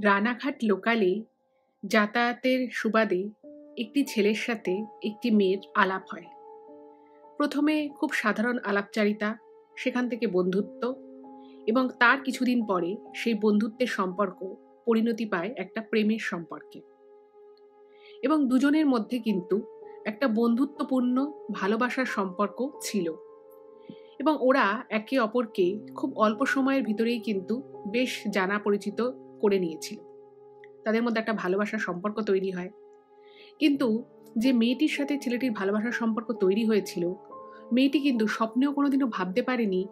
রানাঘাট লোকালে যাতায়াতের সুবাদে একটি ছেলের সাথে একটি মেয়ের আলাপ হয়। প্রথমে খুব সাধারণ আলাপচারিতা, সেখান থেকে বন্ধুত্ব, এবং তার কিছুদিন পরে সেই বন্ধুত্বের সম্পর্ক পরিণতি পায় একটা প্রেমের সম্পর্কে। এবং দুজনের মধ্যে কিন্তু একটা বন্ধুত্বপূর্ণ ভালোবাসার সম্পর্ক ছিল, এবং ওরা একে অপরকে খুব অল্প সময়ের ভিতরেই কিন্তু বেশ জানা পরিচিত করে নিয়েছিল। তাদের মধ্যে একটা ভালোবাসার সম্পর্ক তৈরি হয়। কিন্তু যে মেয়েটির সাথে ছেলেটির ভালোবাসার সম্পর্ক তৈরি হয়েছিল, মেয়েটি কিন্তু স্বপ্নেও কোনোদিনও ভাবতে পারেনি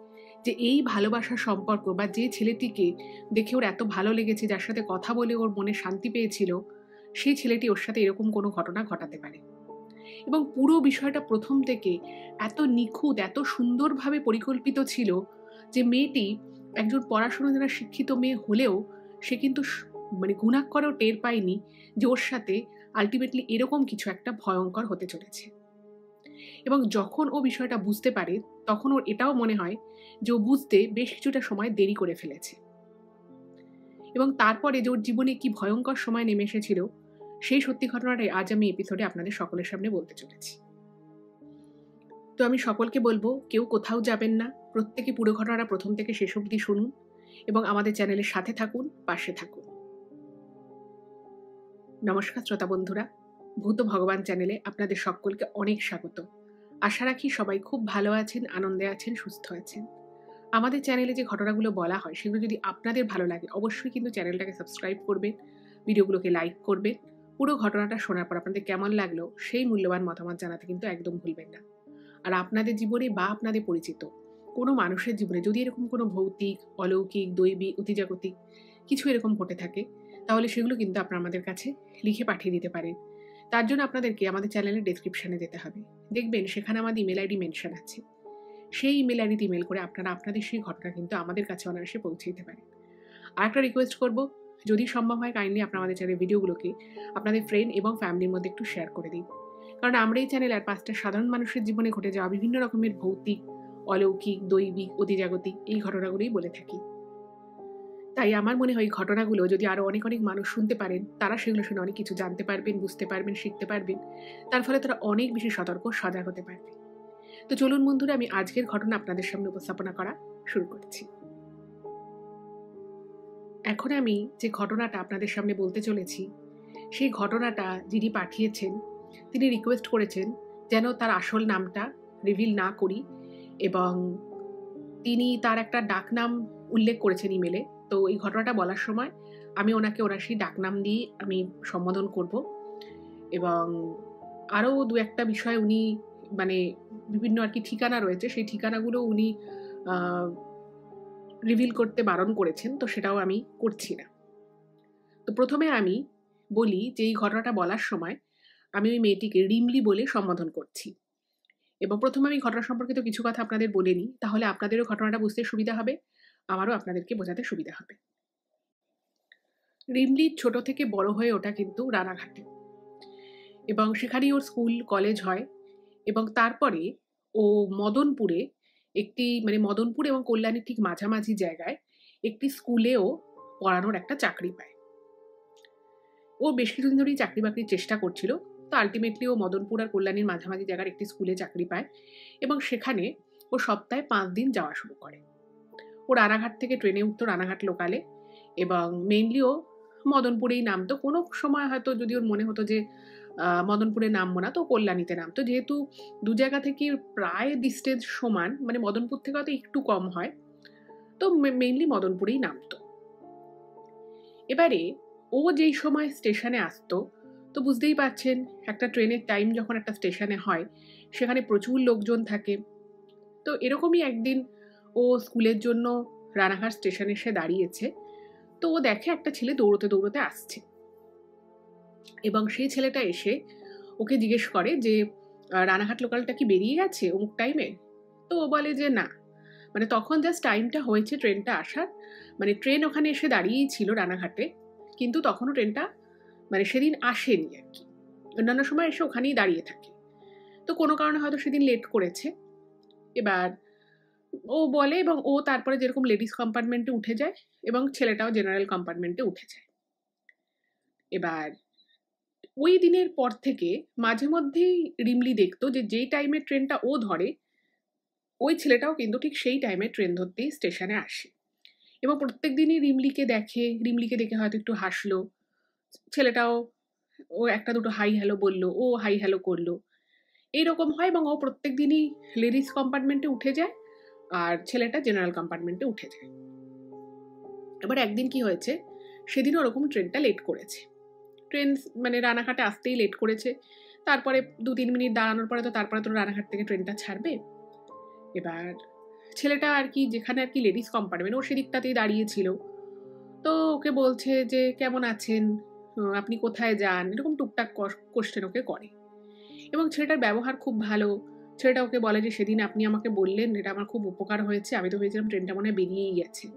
যে এই ভালোবাসার সম্পর্ক বা যে ছেলেটিকে দেখে ওর এত ভালো লেগেছে, যার সাথে কথা বলে ওর মনে শান্তি পেয়েছিল, সেই ছেলেটি ওর সাথে এরকম কোনো ঘটনা ঘটাতে পারে। এবং পুরো বিষয়টা প্রথম থেকে এত নিখুঁত, এত সুন্দরভাবে পরিকল্পিত ছিল যে মেয়েটি একজন পড়াশোনা যারা শিক্ষিত মেয়ে হলেও সে কিন্তু ঘুণাক্ষরেও টের পায়নি যে ওর সাথে আলটিমেটলি এরকম কিছু একটা ভয়ঙ্কর হতে চলেছে। এবং যখন ও বিষয়টা বুঝতে পারে, তখন ওর এটাও মনে হয় যে ও বুঝতে বেশ কিছুটা সময় দেরি করে ফেলেছে। এবং তারপরে যে ওর জীবনে কি ভয়ঙ্কর সময় নেমে এসেছিল, সেই সত্যি ঘটনাটাই আজ আমি এপিসোডে আপনাদের সকলের সামনে বলতে চলেছি। তো আমি সকলকে বলবো, কেউ কোথাও যাবেন না, প্রত্যেকে পুরো ঘটনাটা প্রথম থেকে শেষ অবধি শুনুন এবং আমাদের চ্যানেলের সাথে থাকুন, পাশে থাকুন। নমস্কার শ্রোতা বন্ধুরা, ভূত ভগবান চ্যানেলে আপনাদের সকলকে অনেক স্বাগত। আশা রাখি সবাই খুব ভালো আছেন, আনন্দে আছেন, সুস্থ আছেন। আমাদের চ্যানেলে যে ঘটনাগুলো বলা হয় সেগুলো যদি আপনাদের ভালো লাগে, অবশ্যই কিন্তু চ্যানেলটাকে সাবস্ক্রাইব করবেন, ভিডিওগুলোকে লাইক করবেন। পুরো ঘটনাটা শোনার পর আপনাদের কেমন লাগলো সেই মূল্যবান মতামত জানাতে কিন্তু একদম ভুলবেন না। আর আপনাদের জীবনে বা আপনাদের পরিচিত কোনো মানুষের জীবনে যদি এরকম কোনো ভৌতিক, অলৌকিক, দৈবিক, অতিজাগতিক কিছু এরকম ঘটে থাকে, তাহলে সেগুলো কিন্তু আপনারা আমাদের কাছে লিখে পাঠিয়ে দিতে পারেন। তার জন্য আপনাদেরকে আমাদের চ্যানেলের ডেসক্রিপশনে যেতে হবে। দেখবেন সেখানে আমাদের ইমেল আইডি মেনশন আছে। সেই ইমেল আইডিতে ইমেল করে আপনারা আপনাদের সেই ঘটনা কিন্তু আমাদের কাছে অনায়াসে পৌঁছে দিতে পারেন। আর একটা রিকোয়েস্ট করব, যদি সম্ভব হয় কাইন্ডলি আপনারা আমাদের চ্যানেলের ভিডিওগুলোকে আপনাদের ফ্রেন্ড এবং ফ্যামিলির মধ্যে একটু শেয়ার করে দিন। কারণ আমরা এই চ্যানেলে আর 5টা সাধারণ মানুষের জীবনে ঘটে যাওয়া বিভিন্ন রকমের ভৌতিক, অলৌকিক, দৈবিক, অতিজাগতিক এই ঘটনাগুলোই বলে থাকি। তাই আমার মনে হয় এই ঘটনাগুলো যদি আরো অনেক অনেক মানুষ শুনতে পারেন, তারা সেগুলো শুনে অনেক কিছু জানতে পারবেন, বুঝতে পারবেন, শিখতে পারবেন। তার ফলে তারা অনেক বেশি সতর্ক, সজাগ হতে পারবে। তো চলুন বন্ধুরা, আমি আজকের ঘটনা আপনাদের সামনে উপস্থাপনা করা শুরু করছি। এখন আমি যে ঘটনাটা আপনাদের সামনে বলতে চলেছি, সেই ঘটনাটা যিনি পাঠিয়েছেন তিনি রিকোয়েস্ট করেছেন যেন তার আসল নামটা রিভিল না করি, এবং তিনি তার একটা ডাকনাম উল্লেখ করেছেন ইমেলে। তো এই ঘটনাটা বলার সময় আমি ওনাকে ওনার সেই ডাকনাম দিয়ে আমি সম্বোধন করব, এবং আরও দু একটা বিষয় উনি বিভিন্ন আর কি ঠিকানা রয়েছে, সেই ঠিকানাগুলো উনি রিভিল করতে বারণ করেছেন, তো সেটাও আমি করছি না। তো প্রথমে আমি বলি যে এই ঘটনাটা বলার সময় আমি ওই মেয়েটিকে রিমলি বলে সম্বোধন করছি। এবং প্রথমে আমি ঘটনা সম্পর্কিত কিছু কথা আপনাদের বলে নিই, তাহলে আপনাদেরও ঘটনাটা বুঝতে সুবিধা হবে, আমারও আপনাদেরকে বোঝাতে সুবিধা হবে। রিমলি ছোট থেকে বড় হয়ে ওঠা কিন্তু রানাঘাটে, এবং সেখানেই ওর স্কুল কলেজ হয়। এবং তারপরে ও মদনপুরে একটি মদনপুর এবং কল্যাণীর ঠিক মাঝামাঝি জায়গায় একটি স্কুলেও পড়ানোর একটা চাকরি পায়। ও বেশ কিছুদিন ধরেই চাকরি বাকরির চেষ্টা করছিল, তো আলটিমেটলি ও মদনপুর আর কল্যাণীর মাঝামাঝি জায়গার একটি স্কুলে চাকরি পায়, এবং সেখানে ও সপ্তাহে 5 দিন যাওয়া শুরু করে। ও রানাঘাট থেকে ট্রেনে উঠতো, রানাঘাট লোকালে, এবং মেইনলি ও মদনপুরেই নামতো। কোনো সময় হয়তো যদি ওর মনে হতো যে মদনপুরে নামবো না, তো কল্যাণীতে নামতো। যেহেতু দু জায়গা থেকে প্রায় ডিস্টেন্স সমান, মদনপুর থেকে হয়তো একটু কম হয়, তো মেইনলি মদনপুরেই নামতো। এবারে ও যেই সময় স্টেশনে আসতো, তো বুঝতেই পারছেন একটা ট্রেনের টাইম যখন একটা স্টেশনে হয়, সেখানে প্রচুর লোকজন থাকে। তো এরকমই একদিন ও স্কুলের জন্য রানাঘাট স্টেশনে এসে দাঁড়িয়েছে। তো ও দেখে একটা ছেলে দৌড়তে দৌড়তে আসছে, এবং সেই ছেলেটা এসে ওকে জিজ্ঞেস করে যে রানাঘাট লোকালটা কি বেরিয়ে গেছে অমুক টাইমে? তো ও বলে যে না, তখন জাস্ট টাইমটা হয়েছে ট্রেনটা আসার, ট্রেন ওখানে এসে দাঁড়িয়েই ছিল রানাঘাটে, কিন্তু তখনও ট্রেনটা সেদিন আসেনি আর কি। অন্যান্য সময় এসে ওখানেই দাঁড়িয়ে থাকে, তো কোনো কারণে হয়তো সেদিন লেট করেছে। এবার ও বলে, এবং ও তারপরে যেরকম লেডিস কম্পার্টমেন্টে উঠে যায়, এবং ছেলেটাও জেনারেল কম্পার্টমেন্টে উঠে যায়। এবার ওই দিনের পর থেকে মাঝে মধ্যেই রিমলি দেখতো যে যেই টাইমে ট্রেনটা ও ধরে ওই ছেলেটাও কিন্তু ঠিক সেই টাইমে ট্রেন ধরতেই স্টেশনে আসে। এবং প্রত্যেক দিনই রিমলিকে দেখে হয়তো একটু হাসলো। ছেলেটাও ও একটা দুটো হাই হ্যালো বলল, ও হাই হ্যালো করলো। এইরকম হয় এবং ও প্রত্যেক দিনই লেডিস কম্পার্টমেন্টে উঠে যায় আর ছেলেটা জেনারেল কম্পার্টমেন্টে উঠে যায়। এবার একদিন কি হয়েছে, সেদিন ওরকম ট্রেনটা লেট করেছে। ট্রেন মানে রানাঘাটে আসতেই লেট করেছে। তারপরে ২-৩ মিনিট দাঁড়ানোর পরে তো তারপরে তো রানাঘাট থেকে ট্রেনটা ছাড়বে। এবার ছেলেটা আর কি যেখানে আর কি লেডিস কম্পার্টমেন্ট ও সেদিকটাতেই দাঁড়িয়েছিল। তো ওকে বলছে যে, "কেমন আছেন? আপনি কোথায় যান?" এরকম টুকটাক কোয়েশ্চেন ওকে করে। এবং ছেলেটার ব্যবহার খুব ভালো। ছেলেটা ওকে বলে যে, "সেদিন আপনি আমাকে বললেন, এটা আমার খুব উপকার হয়েছে। আমি তো ভেবেছিলাম ট্রেনটা মনে হয় বেরিয়েই গেছে।"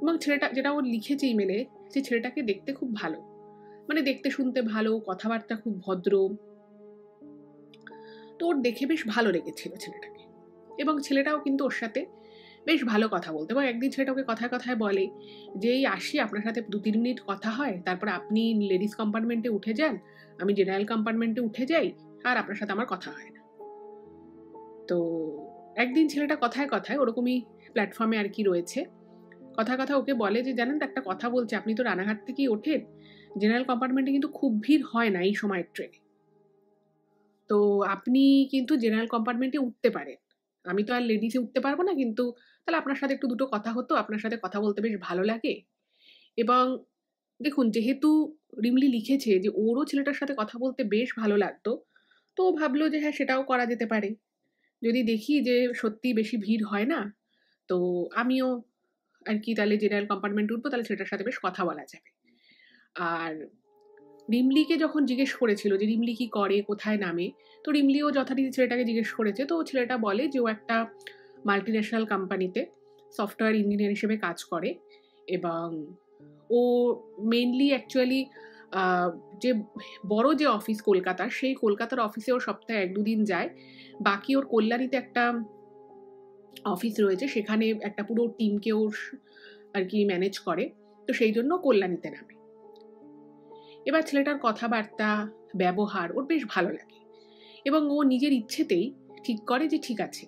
এবং ছেলেটা যেটা ও লিখেছে ইমেলে যে ছেলেটাকে দেখতে খুব ভালো। মানে দেখতে শুনতে ভালো, কথাবার্তা খুব ভদ্র। তো ওর দেখে বেশ ভালো লেগেছিল ছেলেটাকে। এবং ছেলেটাও কিন্তু ওর সাথে বেশ ভালো কথা বলতো এবং একদিন ছেলেটা ওকে কথায়, কথায় বলে যে, "এই আসি আপনার সাথে ২-৩ মিনিট কথা হয়। তারপরে আপনি লেডিস কম্পার্টমেন্টে উঠে যান। আমি জেনারেল কম্পার্টমেন্টে উঠে যাই। আর আপনার সাথে আমার কথা হয় না।" তো একদিন ছেলেটা কথায়, কথায় ওরকমই প্ল্যাটফর্মে আর কি রয়েছে। কথায়, কথায় ওকে বলে যে, "জানেন তো একটা কথা বলছি, আপনি তো রানাঘাট থেকেই ওঠেন। জেনারেল কম্পার্টমেন্টে কিন্তু খুব ভিড় হয় না এই সময়ের ট্রেনে। তো আপনি কিন্তু জেনারেল কম্পার্টমেন্টে উঠতে পারেন। আমি তো আর লেডিসে উঠতে পারব না কিন্তু তাহলে আপনার সাথে একটু দুটো কথা হতো। আপনার সাথে কথা বলতে বেশ ভালো লাগে।" এবং দেখুন যেহেতু রিমলি লিখেছে যে ওরও ছেলেটার সাথে কথা বলতে বেশ ভালো লাগতো। তো ও ভাবল যে হ্যাঁ, সেটাও করা যেতে পারে। যদি দেখি যে সত্যিই বেশি ভিড় হয় না, তো আমিও আর কি তাহলে জেনারেল কম্পার্টমেন্টে উঠবো, তাহলে সেটার সাথে বেশ কথা বলা যাবে। আর রিমলিকে যখন জিজ্ঞেস করেছিল যে রিমলি কি করে, কোথায় নামে? তো রিমলিও যথারীতি ছেলেটাকে জিজ্ঞেস করেছে। তো ছেলেটা বলে যে ও একটা মাল্টিন্যাশনাল কোম্পানিতে সফটওয়্যার ইঞ্জিনিয়ার হিসেবে কাজ করে এবং ও মেইনলি অ্যাকচুয়ালি আ যে বড় যে অফিস কলকাতার, সেই কলকাতার অফিসে ও সপ্তাহে ১-২ দিন যায়। বাকি ওর কল্যাণীতে একটা অফিস রয়েছে, সেখানে একটা পুরো টিমকে ও আর কি ম্যানেজ করে। তো সেইজন্য কল্যাণীতে নামে। এবার ছেলেটার কথাবার্তা, ব্যবহার ওর বেশ ভালো লাগে এবং ও নিজের ইচ্ছেতেই ঠিক করে যে ঠিক আছে,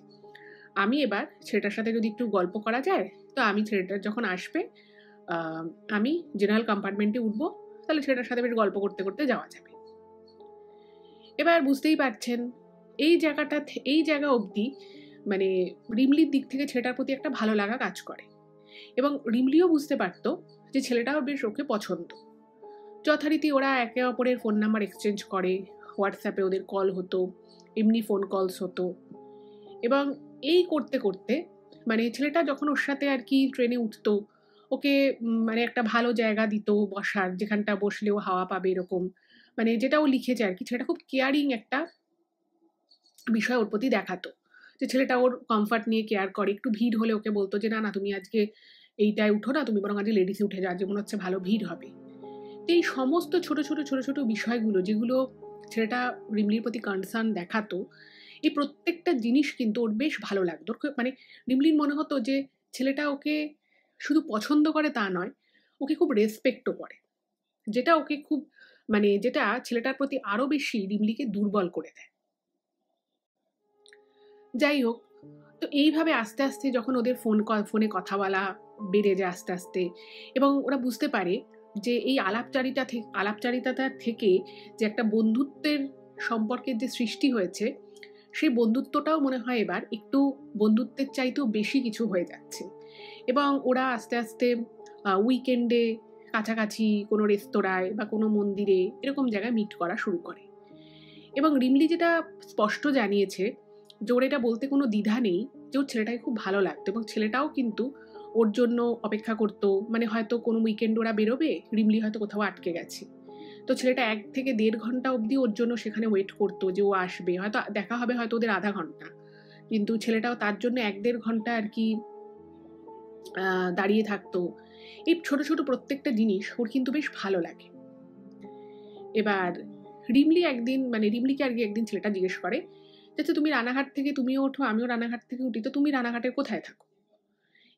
আমি এবার ছেলেটার সাথে যদি একটু গল্প করা যায়, তো আমি ছেলেটা যখন আসবে আ আমি জেনারেল কম্পার্টমেন্টে উঠবো। তাহলে ছেলেটার সাথে বেশ গল্প করতে, করতে যাওয়া যাবে। এবার বুঝতেই পারছেন এই জায়গা অবধি মানে রিমলির দিক থেকে ছেলেটার প্রতি একটা ভালো লাগা কাজ করে এবং রিমলিও বুঝতে পারত যে ছেলেটাও বেশ ওকে পছন্দ। যথারীতি ওরা একে অপরের ফোন নাম্বার এক্সচেঞ্জ করে, হোয়াটসঅ্যাপে ওদের কল হতো, এমনি ফোন কলস হতো এবং এই করতে, করতে মানে ছেলেটা যখন ওর সাথে আর কি ট্রেনে উঠতো, ওকে মানে একটা ভালো জায়গা দিত বসার, যেখানটা বসলে ও হাওয়া পাবে এরকম। মানে যেটা ও লিখেছে আরকি, ছেলেটা খুব কেয়ারিং একটা বিষয় ওর প্রতি দেখাতো। যে ছেলেটা ওর কমফর্ট নিয়ে কেয়ার করে। একটু ভিড় হলে ওকে বলত যে, "না, না তুমি আজকে এইটায় উঠো না, তুমি বরং আজকে লেডিসে উঠে যাও, আজকে মনে হচ্ছে ভালো ভিড় হবে।" তো এই সমস্ত ছোট, ছোট বিষয়গুলো যেগুলো ছেলেটা রিমলির প্রতি কনসার্ন দেখাতো, এই প্রত্যেকটা জিনিস কিন্তু ওর বেশ ভালো লাগতো। ওর মানে রিমলির মনে হতো যে ছেলেটা ওকে শুধু পছন্দ করে তা নয়, ওকে খুব রেসপেক্টও করে। যেটা ওকে খুব মানে যেটা ছেলেটার প্রতি আরো বেশি রিমলিকে দুর্বল করে দেয়। যাই হোক, তো এইভাবে আস্তে, আস্তে যখন ওদের ফোনে কথা বলা বেড়ে যায় আস্তে, আস্তে এবং ওরা বুঝতে পারে যে এই আলাপচারিতাটা থেকে যে একটা বন্ধুত্বের সম্পর্কের যে সৃষ্টি হয়েছে, সেই বন্ধুত্বটাও মনে হয় এবার একটু বন্ধুত্বের চাইতেও বেশি কিছু হয়ে যাচ্ছে। এবং ওরা আস্তে, আস্তে উইকেন্ডে কাছাকাছি কোনো রেস্তোরাঁয় বা কোনো মন্দিরে এরকম জায়গায় মিট করা শুরু করে। এবং রিমলি যেটা স্পষ্ট জানিয়েছে যে ওর এটা বলতে কোনো দ্বিধা নেই যে ওর ছেলেটাকে খুব ভালো লাগতো এবং ছেলেটাও কিন্তু ওর জন্য অপেক্ষা করতো। মানে হয়তো কোনো উইকেন্ড ওরা বেরোবে, রিমলি হয়তো কোথাও আটকে গেছে। তো ছেলেটা ১ থেকে ১.৫ ঘন্টা অবধি ওর জন্য সেখানে ওয়েট করতো যে ও আসবে। হয়তো দেখা হবে হয়তো ওদের ০.৫ ঘন্টা। কিন্তু ছেলেটাও তার জন্য ১-১.৫ ঘন্টা আর কি আ দাঁড়িয়ে থাকতো। এই ছোট, ছোট প্রত্যেকটা জিনিস ওর কিন্তু বেশ ভালো লাগে। এবার রিমলিকে আরকি একদিন ছেলেটা জিজ্ঞেস করে, যে, "আচ্ছা তুমি রানাঘাট থেকে তুমিও ওঠো, আমিও রানাঘাট থেকে উঠি। তো তুমি রানাঘাটের কোথায় থাকো?"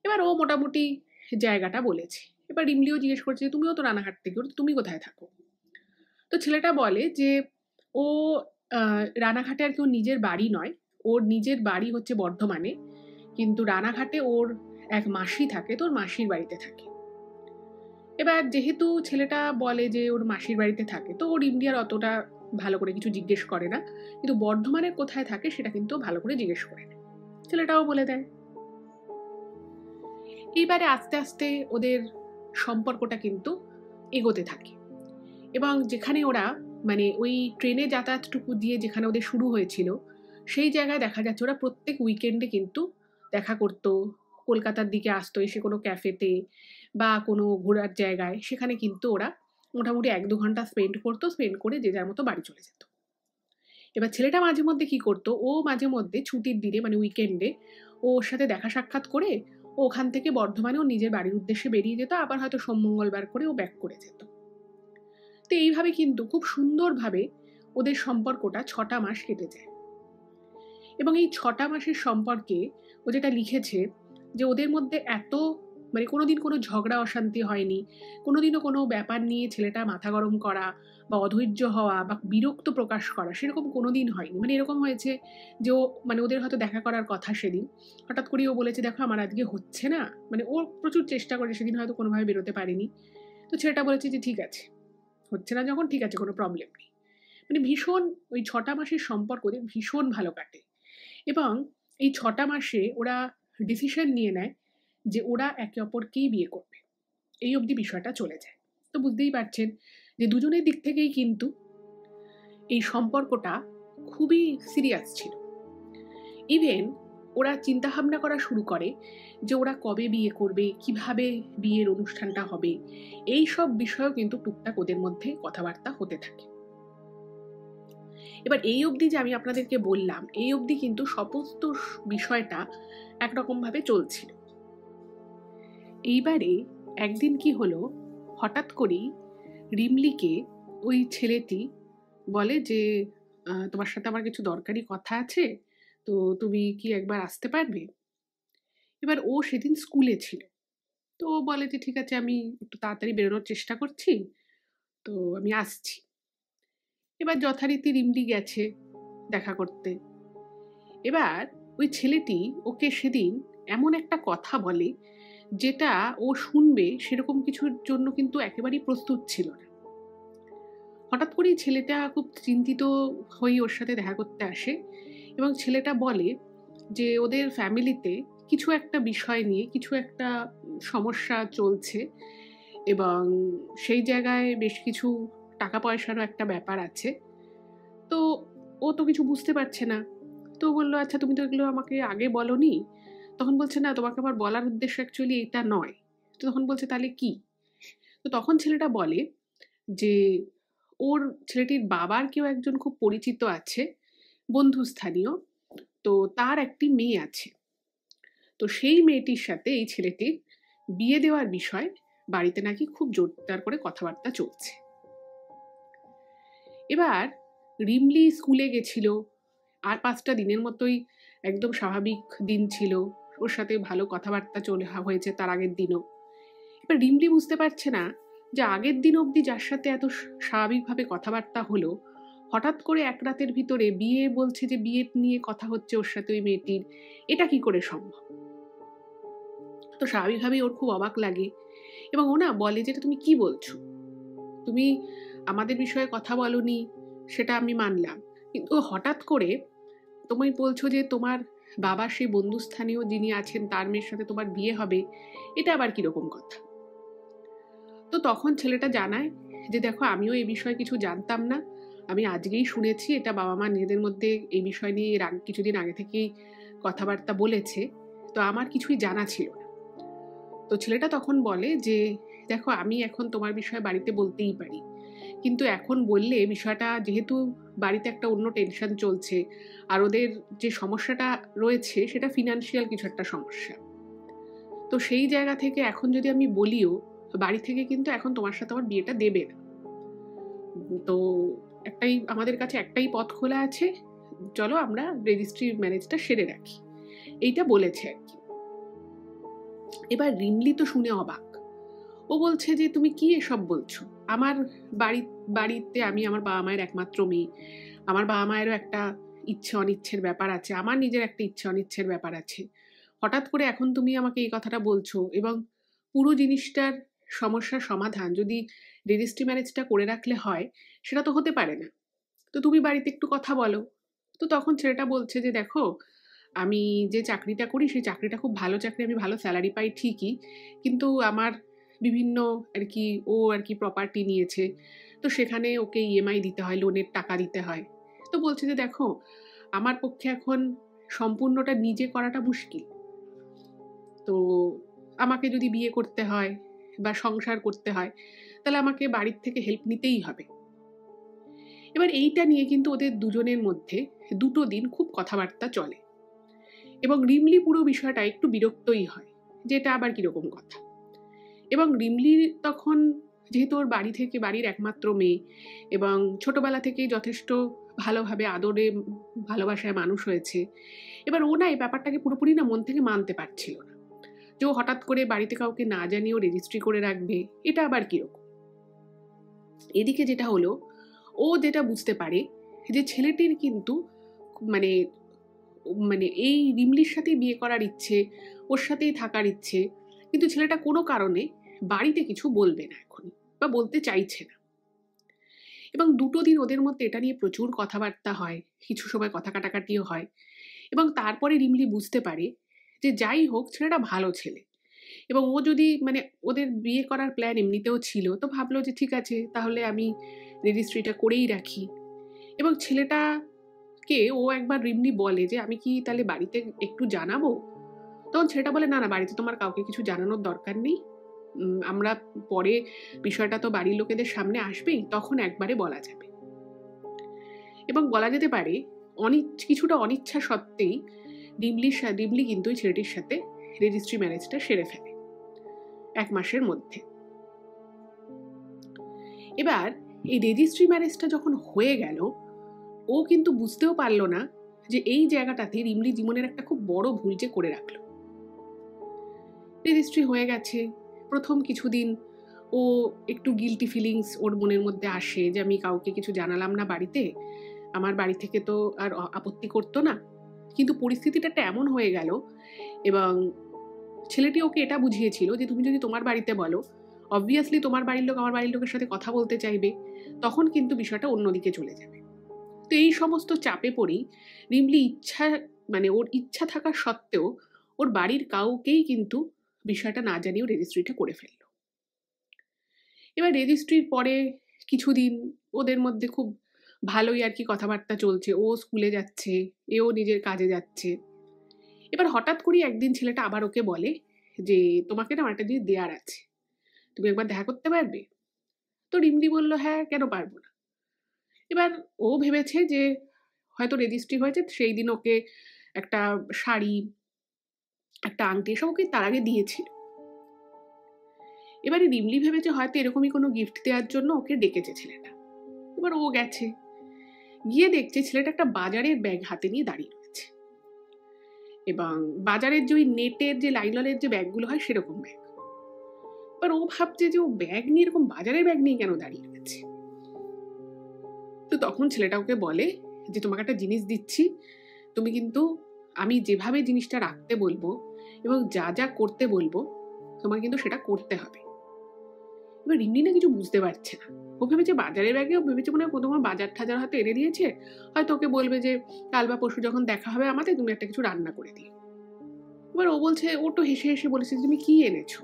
এবার ও মোটামুটি জায়গাটা বলেছে। এবার রিমলিও জিজ্ঞেস করছে যে, "তুমিও তো রানাঘাট থেকে, তো তুমি কোথায় থাকো?" তো ছেলেটা বলে যে ও রানাঘাটে আর কি ওর নিজের বাড়ি নয়, ওর নিজের বাড়ি হচ্ছে বর্ধমানে, কিন্তু রানাঘাটে ওর এক মাসি থাকে, তো ওর মাসির বাড়িতে থাকে। এবার যেহেতু ছেলেটা বলে যে ওর মাসির বাড়িতে থাকে, তো ওর ইন্ডিয়ার অতটা ভালো করে কিছু জিজ্ঞেস করে না, কিন্তু বর্ধমানের কোথায় থাকে সেটা কিন্তু ভালো করে জিজ্ঞেস করে না, ছেলেটাও বলে দেয়। এইবারে আস্তে আস্তে ওদের সম্পর্কটা কিন্তু এগোতে থাকে, এবং যেখানে ওরা মানে ওই ট্রেনে যাতায়াতটুকু দিয়ে যেখানে ওদের শুরু হয়েছিল, সেই জায়গায় দেখা যাচ্ছে ওরা প্রত্যেক উইকেন্ডে কিন্তু দেখা করতো, কলকাতার দিকে আসতো, এসে কোনো ক্যাফেতে বা কোনো ঘোরার জায়গায়, সেখানে কিন্তু ওরা মোটামুটি 1-2 ঘন্টা স্পেন্ড করতো, স্পেন্ড করে যে যার মতো বাড়ি চলে যেত। এবার ছেলেটা মাঝে মধ্যে কি করতো, ও মাঝে মধ্যে ছুটির দিনে মানে উইকেন্ডে ওর সাথে দেখা সাক্ষাৎ করে ও ওখান থেকে বর্ধমানে ও নিজের বাড়ির উদ্দেশ্যে বেরিয়ে যেত, আবার হয়তো সোম মঙ্গলবার করে ও ব্যাক করে যেত। তো এইভাবে কিন্তু খুব সুন্দরভাবে ওদের সম্পর্কটা 6টা মাস কেটে যায়। এবং এই 6টা মাসের সম্পর্কে ও যেটা লিখেছে যে ওদের মধ্যে এত মানে কোনোদিন কোনো ঝগড়া অশান্তি হয়নি, কোনোদিনও কোনো ব্যাপার নিয়ে ছেলেটা মাথা গরম করা বা অধৈর্য হওয়া বা বিরক্ত প্রকাশ করা সেরকম কোনোদিন হয়নি। মানে এরকম হয়েছে যে ও মানে ওদের হয়তো দেখা করার কথা সেদিন, হঠাৎ করে ও বলেছে দেখো আমার আজকে হচ্ছে না, মানে ও প্রচুর চেষ্টা করে সেদিন হয়তো কোনোভাবে বেরোতে পারেনি, তো ছেলেটা বলেছে যে ঠিক আছে, হচ্ছে না যখন ঠিক আছে, কোনো প্রবলেম নেই। মানে ভীষণ ওই 6টা মাসের সম্পর্ক ওদের ভীষণ ভালো কাটে, এবং এই 6টা মাসে ওরা ডিসিশন নিয়ে নেয় যে ওরা একে অপরকেই বিয়ে করবে, এই অবধি বিষয়টা চলে যায়। তো বুঝতেই পারছেন যে দুজনের দিক থেকেই কিন্তু এই সম্পর্কটা খুবই সিরিয়াস ছিল। ইভেন ওরা চিন্তাভাবনা করা শুরু করে যে ওরা কবে বিয়ে করবে, কিভাবে বিয়ের অনুষ্ঠানটা হবে, এই সব বিষয়েও কিন্তু টুকটাক ওদের মধ্যে কথাবার্তা হতে থাকে। এবার এই অবধি যে আমি আপনাদেরকে বললাম, এই অবধি কিন্তু সমস্ত বিষয়টা একরকমভাবে চলছিল। এইবারে একদিন কি হলো, হঠাৎ করেই রিমলিকে ওই ছেলেটি বলে যে তোমার সাথে আমার কিছু দরকারি কথা আছে, তো তুমি কি একবার আসতে পারবে? এবার ও সেদিন স্কুলে ছিল, তো ও বলে যে ঠিক আছে, আমি একটু তাড়াতাড়ি বেরোনোর চেষ্টা করছি, তো আমি আসছি। এবার যথারীতি রিমলি গেছে দেখা করতে। এবার ওই ছেলেটি ওকে সেদিন এমন একটা কথা বলে যেটা ও শুনবে সেরকম কিছুর জন্য কিন্তু একেবারেই প্রস্তুত ছিল না। হঠাৎ করেই ছেলেটা খুব চিন্তিত হয়ে ওর সাথে দেখা করতে আসে, এবং ছেলেটা বলে যে ওদের ফ্যামিলিতে কিছু একটা বিষয় নিয়ে কিছু একটা সমস্যা চলছে, এবং সেই জায়গায় বেশ কিছু টাকা পয়সারও একটা ব্যাপার আছে। তো ও তো কিছু বুঝতে পারছে না, তো বললো আচ্ছা তুমি তো এগুলো আমাকে আগে বলোনি। তখন বলছে না, তোমাকে আমার বলার উদ্দেশ্য অ্যাকচুয়ালি এটা নয়। তো তখন বলছে তাহলে কি? তো তখন ছেলেটা বলে যে ওর ছেলেটির বাবার কেউ একজন খুব পরিচিত আছে, বন্ধুস্থানীয়, তো তার একটি মেয়ে আছে, তো সেই মেয়েটির সাথে এই ছেলেটির বিয়ে দেওয়ার বিষয় বাড়িতে নাকি খুব জোরদার করে কথাবার্তা চলছে। এবার রিমলি স্কুলে গেছিল, আর 5টা দিনের মতোই একদম স্বাভাবিক দিন ছিল, ওর সাথে ভালো কথাবার্তা হয়েছে তার আগের দিনও। এবার রিমলি বুঝতে পারছে না যে আগের দিন অবধি যার সাথে এত স্বাভাবিকভাবে কথাবার্তা হলো, হঠাৎ করে এক রাতের ভিতরে বিয়ে বলছে, যে বিয়ে নিয়ে কথা হচ্ছে ওর সাথে ওই মেয়েটির, এটা কি করে সম্ভব? তো স্বাভাবিকভাবেই ওর খুব অবাক লাগে, এবং ও না বলে যেটা তুমি কি বলছো, তুমি আমাদের বিষয়ে কথা বলনি সেটা আমি মানলাম, কিন্তু হঠাৎ করে তুমি বলছো যে তোমার বাবার সেই বন্ধুস্থানীয় যিনি আছেন তার মেয়ের সাথে তোমার বিয়ে হবে, এটা আবার কিরকম কথা? তো তখন ছেলেটা জানায় যে দেখো, আমিও এই বিষয়ে কিছু জানতাম না, আমি আজকেই শুনেছি, এটা বাবা মা নিজেদের মধ্যে এই বিষয় নিয়ে এর কিছুদিন আগে থেকেই কথাবার্তা বলেছে, তো আমার কিছুই জানা ছিল না। তো ছেলেটা তখন বলে যে দেখো, আমি এখন তোমার বিষয়ে বাড়িতে বলতেই পারি, কিন্তু এখন বললে বিষয়টা যেহেতু বাড়িতে একটা অন্য টেনশন চলছে, আর ওদের যে সমস্যাটা রয়েছে সেটা ফিনান্সিয়াল কিছু একটা সমস্যা, তো সেই জায়গা থেকে এখন যদি আমি বলিও, বাড়ি থেকে কিন্তু এখন তোমার সাথে আমার বিয়েটা দেবে না। তো আমাদের কাছে একটাই পথ খোলা আছে, চলো আমরা রেজিস্ট্রি ম্যারেজটা সেরে রাখি, এইটা বলেছে আর কি। এবার রিমলি তো শুনে অবাক, ও ও বলছে যে তুমি কি এসব বলছো? আমার বাড়িতে আমি আমার বাবা মায়ের একমাত্র মেয়ে, আমার বাবা মায়েরও একটা ইচ্ছে অনিচ্ছের ব্যাপার আছে, আমার নিজের একটা ইচ্ছে অনিচ্ছের ব্যাপার আছে। হঠাৎ করে এখন তুমি আমাকে এই কথাটা বলছো, এবং পুরো জিনিসটার সমস্যার সমাধান যদি রেজিস্ট্রি ম্যারেজটা করে রাখলে হয়, সেটা তো হতে পারে না। তো তুমি বাড়িতে একটু কথা বলো। তো তখন ছেলেটা বলছে যে দেখো, আমি যে চাকরিটা করি সেই চাকরিটা খুব ভালো চাকরি, আমি ভালো স্যালারি পাই ঠিকই, কিন্তু আমার বিভিন্ন আর কি ও আর কি প্রপার্টি নিয়েছে, তো সেখানে ওকে ইএমআই দিতে হয়, লোনের টাকা দিতে হয়। তো বলছে যে দেখো, আমার পক্ষে এখন সম্পূর্ণটা নিজে করাটা মুশকিল। তো আমাকে যদি বিয়ে করতে হয় বা সংসার করতে হয়, তাহলে আমাকে বাড়ির থেকে হেল্প নিতেই হবে। এবার এইটা নিয়ে কিন্তু ওদের দুজনের মধ্যে 2 দিন খুব কথাবার্তা চলে, এবং রিমলি পুরো বিষয়টা একটু বিরক্তই হয়, যেটা আবার কিরকম কথা। এবং রিমলি তখন, যেহেতু ওর বাড়ি থেকে বাড়ির একমাত্র মেয়ে এবং ছোটবেলা থেকেই যথেষ্ট ভালোভাবে আদরে ভালোবাসায় মানুষ হয়েছে, এবার ও না এই ব্যাপারটাকে পুরোপুরি না মন থেকে মানতে পারছিল না, যে ও হঠাৎ করে বাড়িতে কাউকে না জানিয়েও রেজিস্ট্রি করে রাখবে, এটা আবার কিরকম। এদিকে যেটা হলো, ও যেটা বুঝতে পারে যে ছেলেটির কিন্তু মানে মানে এই রিমলির সাথেই বিয়ে করার ইচ্ছে, ওর সাথেই থাকার ইচ্ছে, কিন্তু ছেলেটা কোনো কারণে বাড়িতে কিছু বলবে না এখন, বা বলতে চাইছে না। এবং 2 দিন ওদের মধ্যে এটা নিয়ে প্রচুর কথাবার্তা হয়, কিছু সময় কথা কাটাকাটিও হয়, এবং তারপরে রিমলি বুঝতে পারে যে যাই হোক, ছেলেটা ভালো ছেলে, এবং ও যদি ওদের বিয়ে করার প্ল্যান এমনিতেও ছিল, তো ভাবলো যে ঠিক আছে, তাহলে আমি রেজিস্ট্রিটা করেই রাখি। এবং ছেলেটাকে ও একবার রিমলি বলে যে আমি কি তাহলে বাড়িতে একটু জানাবো? তখন ছেলেটা বলে না না, বাড়িতে তোমার কাউকে কিছু জানানোর দরকার নেই, আমরা পরে বিষয়টা তো বাড়ির লোকেদের সামনে আসবেই, তখন একবারে বলা যাবে। এবং বলা যেতে পারে কিছুটা অনিচ্ছা সত্ত্বেই রিমলি কিন্তু ওই ছেলেটির সাথে রেজিস্ট্রি ম্যারেজটা সেরে ফেলে 1 মাসের মধ্যে। এবার এই রেজিস্ট্রি ম্যারেজটা যখন হয়ে গেল, ও কিন্তু বুঝতেও পারলো না যে এই জায়গাটাতে রিমলি জীবনের একটা খুব বড় ভুল যে করে রাখলো। রেজিস্ট্রি হয়ে গেছে, প্রথম কিছুদিন ও একটু গিল্টি ফিলিংস ওর মনের মধ্যে আসে, যে আমি কাউকে কিছু জানালাম না বাড়িতে, আমার বাড়ি থেকে তো আর আপত্তি করতো না। কিন্তু পরিস্থিতিটা এমন হয়ে গেল, এবং ছেলেটি ওকে এটা বুঝিয়েছিল যে তুমি যদি তোমার বাড়িতে বলো, অবভিয়াসলি তোমার বাড়ির লোক আমার বাড়ির লোকের সাথে কথা বলতে চাইবে, তখন কিন্তু বিষয়টা অন্যদিকে চলে যাবে। তো এই সমস্ত চাপে পড়েই রিমলি ওর ইচ্ছা থাকা সত্ত্বেও ওর বাড়ির কাউকেই কিন্তু বিষয়টা না জানিয়েও রেজিস্ট্রিটা করে ফেললো। এবার রেজিস্ট্রির পরে কিছুদিন ওদের মধ্যে খুব ভালোই আর কি কথাবার্তা চলছে, ও স্কুলে যাচ্ছে, এও নিজের কাজে যাচ্ছে। এবার হঠাৎ করেই একদিন ছেলেটা আবার ওকে বলে যে তোমাকে না একটা জিনিস দেওয়ার আছে, তুমি একবার দেখা করতে পারবে? তো রিমলি বলল হ্যাঁ, কেন পারবো না। এবার ও ভেবেছে যে হয়তো রেজিস্ট্রি হয়েছে, সেই দিন ওকে একটা শাড়ি, একটা আংটি, এসব ওকে তার আগে দিয়েছিল। এবারে রিমলি ভেবেছে হয়তো এরকমই কোনো গিফট দেওয়ার জন্য ওকে ডেকেছে ছেলেটা। এবার ও গেছে, গিয়ে দেখছে ছেলেটা একটা বাজারের ব্যাগ হাতে নিয়ে দাঁড়িয়ে রয়েছে, এবং বাজারের যে ওই নেটের যে লাইলনের যে ব্যাগগুলো হয় সেরকম ব্যাগ। এবার ও ভাবছে যে ও ব্যাগ নিয়ে, এরকম বাজারের ব্যাগ নিয়ে কেন দাঁড়িয়ে রয়েছে। তো তখন ছেলেটা ওকে বলে যে তোমাকে একটা জিনিস দিচ্ছি, তুমি কিন্তু আমি যেভাবে জিনিসটা রাখতে বলবো এবং যা যা করতে বলবো, তোমার কিন্তু সেটা করতে হবে। এবার রিমলি না কিছু বুঝতে পারছে না, ও ভেবেছে বাজারের ব্যাগে, ও ভেবেছে মনে হয় কোনো বাজার টাজার হয়তো এনে দিয়েছে, হয়তো ওকে বলবে যে কাল বা পরশু যখন দেখা হবে আমাদের, তুমি একটা কিছু রান্না করে দিও। এবার ও বলছে, ও তো হেসে হেসে বলেছে তুমি কি এনেছো।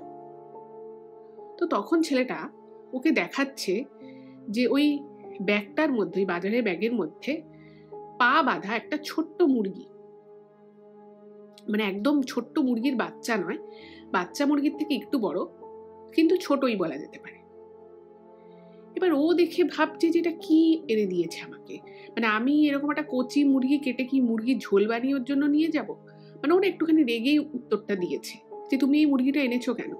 তো তখন ছেলেটা ওকে দেখাচ্ছে যে ওই ব্যাগটার মধ্যে, ওই বাজারের ব্যাগের মধ্যে পা বাঁধা একটা ছোট্ট মুরগি, একদম ছোট্ট মুরগির বাচ্চা নয়, বাচ্চা মুরগির থেকে একটু বড়, কিন্তু ছোটই বলা যেতে পারে। এবার ও দেখে ভাবছে যে এটা কি এনে দিয়েছে আমাকে, আমি এরকম একটা কচি মুরগি কেটে কি মুরগির ঝোল বানিয়ে ওর জন্য নিয়ে যাব? ওরা একটুখানি রেগেই উত্তরটা দিয়েছে যে তুমি এই মুরগিটা এনেছো কেন?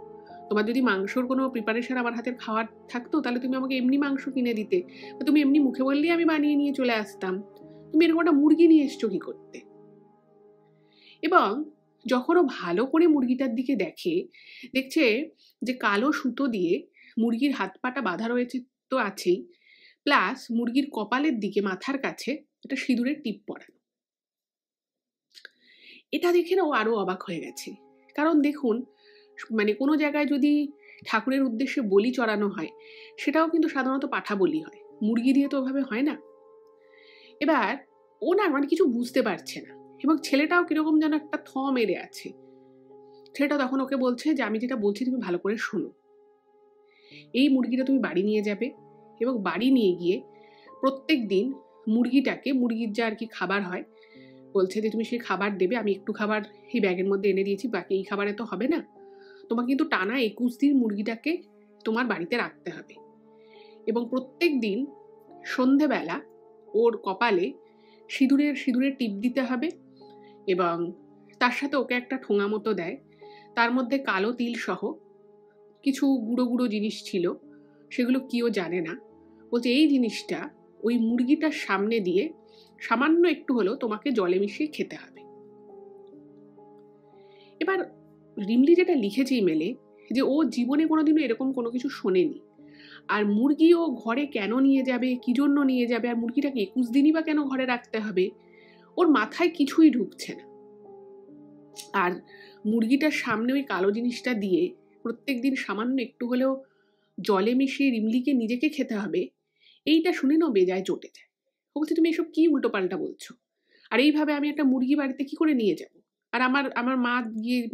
তোমার যদি মাংসর কোনো প্রিপারেশন আমার হাতের খাওয়ার থাকতো, তাহলে তুমি আমাকে এমনি মাংস কিনে দিতে, বা তুমি এমনি মুখে বললেই আমি বানিয়ে নিয়ে চলে আসতাম। তুমি এরকম একটা মুরগি নিয়ে এসছো কি করতে? এবং যখন ও ভালো করে মুরগিটার দিকে দেখছে যে কালো সুতো দিয়ে মুরগির হাত পাটা বাঁধা রয়েছে তো আছেই, প্লাস মুরগির কপালের দিকে মাথার কাছে একটা সিঁদুরের টিপ পরানো। এটা দেখে না ও আরো অবাক হয়ে গেছে। কারণ দেখুন, মানে কোনো জায়গায় যদি ঠাকুরের উদ্দেশ্যে বলি চড়ানো হয়, সেটাও কিন্তু সাধারণত পাঠা বলি হয়, মুরগি দিয়ে তো ওভাবে হয় না। এবার ও না মানে কিছু বুঝতে পারছে না, এবং ছেলেটাও কিরকম যেন একটা থ মেরে আছে। ছেলেটা তখন ওকে বলছে যে আমি যেটা বলছি তুমি ভালো করে শোনো। এই মুরগিটা তুমি বাড়ি নিয়ে যাবে, এবং বাড়ি নিয়ে গিয়ে প্রত্যেক দিন মুরগিটাকে, মুরগির যা আর কি খাবার হয়, বলছে যে তুমি সেই খাবার দেবে। আমি একটু খাবার এই ব্যাগের মধ্যে এনে দিয়েছি, বাকি এই খাবারে তো হবে না, তোমাকে কিন্তু টানা 21 দিন মুরগিটাকে তোমার বাড়িতে রাখতে হবে, এবং প্রত্যেক দিন সন্ধেবেলা ওর কপালে সিঁদুরের টিপ দিতে হবে, এবং তার সাথে ওকে একটা ঠোঙা মতো দেয়, তার মধ্যে কালো তিল সহ কিছু গুঁড়ো গুঁড়ো জিনিস ছিল, সেগুলো কিও জানে না। বলছে এই জিনিসটা ওই মুরগিটার সামনে দিয়ে সামান্য একটু হলেও তোমাকে জলে মিশিয়ে খেতে হবে। এবার রিমলি যেটা লিখেছে ইমেলে, যে ও জীবনে কোনোদিনও এরকম কোনো কিছু শোনেনি, আর মুরগি ও ঘরে কেন নিয়ে যাবে, কি জন্য নিয়ে যাবে, আর মুরগিটাকে 21 দিনই বা কেন ঘরে রাখতে হবে, ওর মাথায় কিছুই ঢুকছে না। আর মুরগিটার সামনে ওই কালো জিনিসটা দিয়ে প্রত্যেক দিন সামান্য একটু হলেও জলে মিশিয়ে রিমলিকে নিজেকে খেতে হবে, এইটা শুনে না বেজায় চটে যায়। ও বলছে তুমি এসব কি উল্টো পাল্টা বলছো, আর এইভাবে আমি একটা মুরগি বাড়িতে কি করে নিয়ে যাব? আর আমার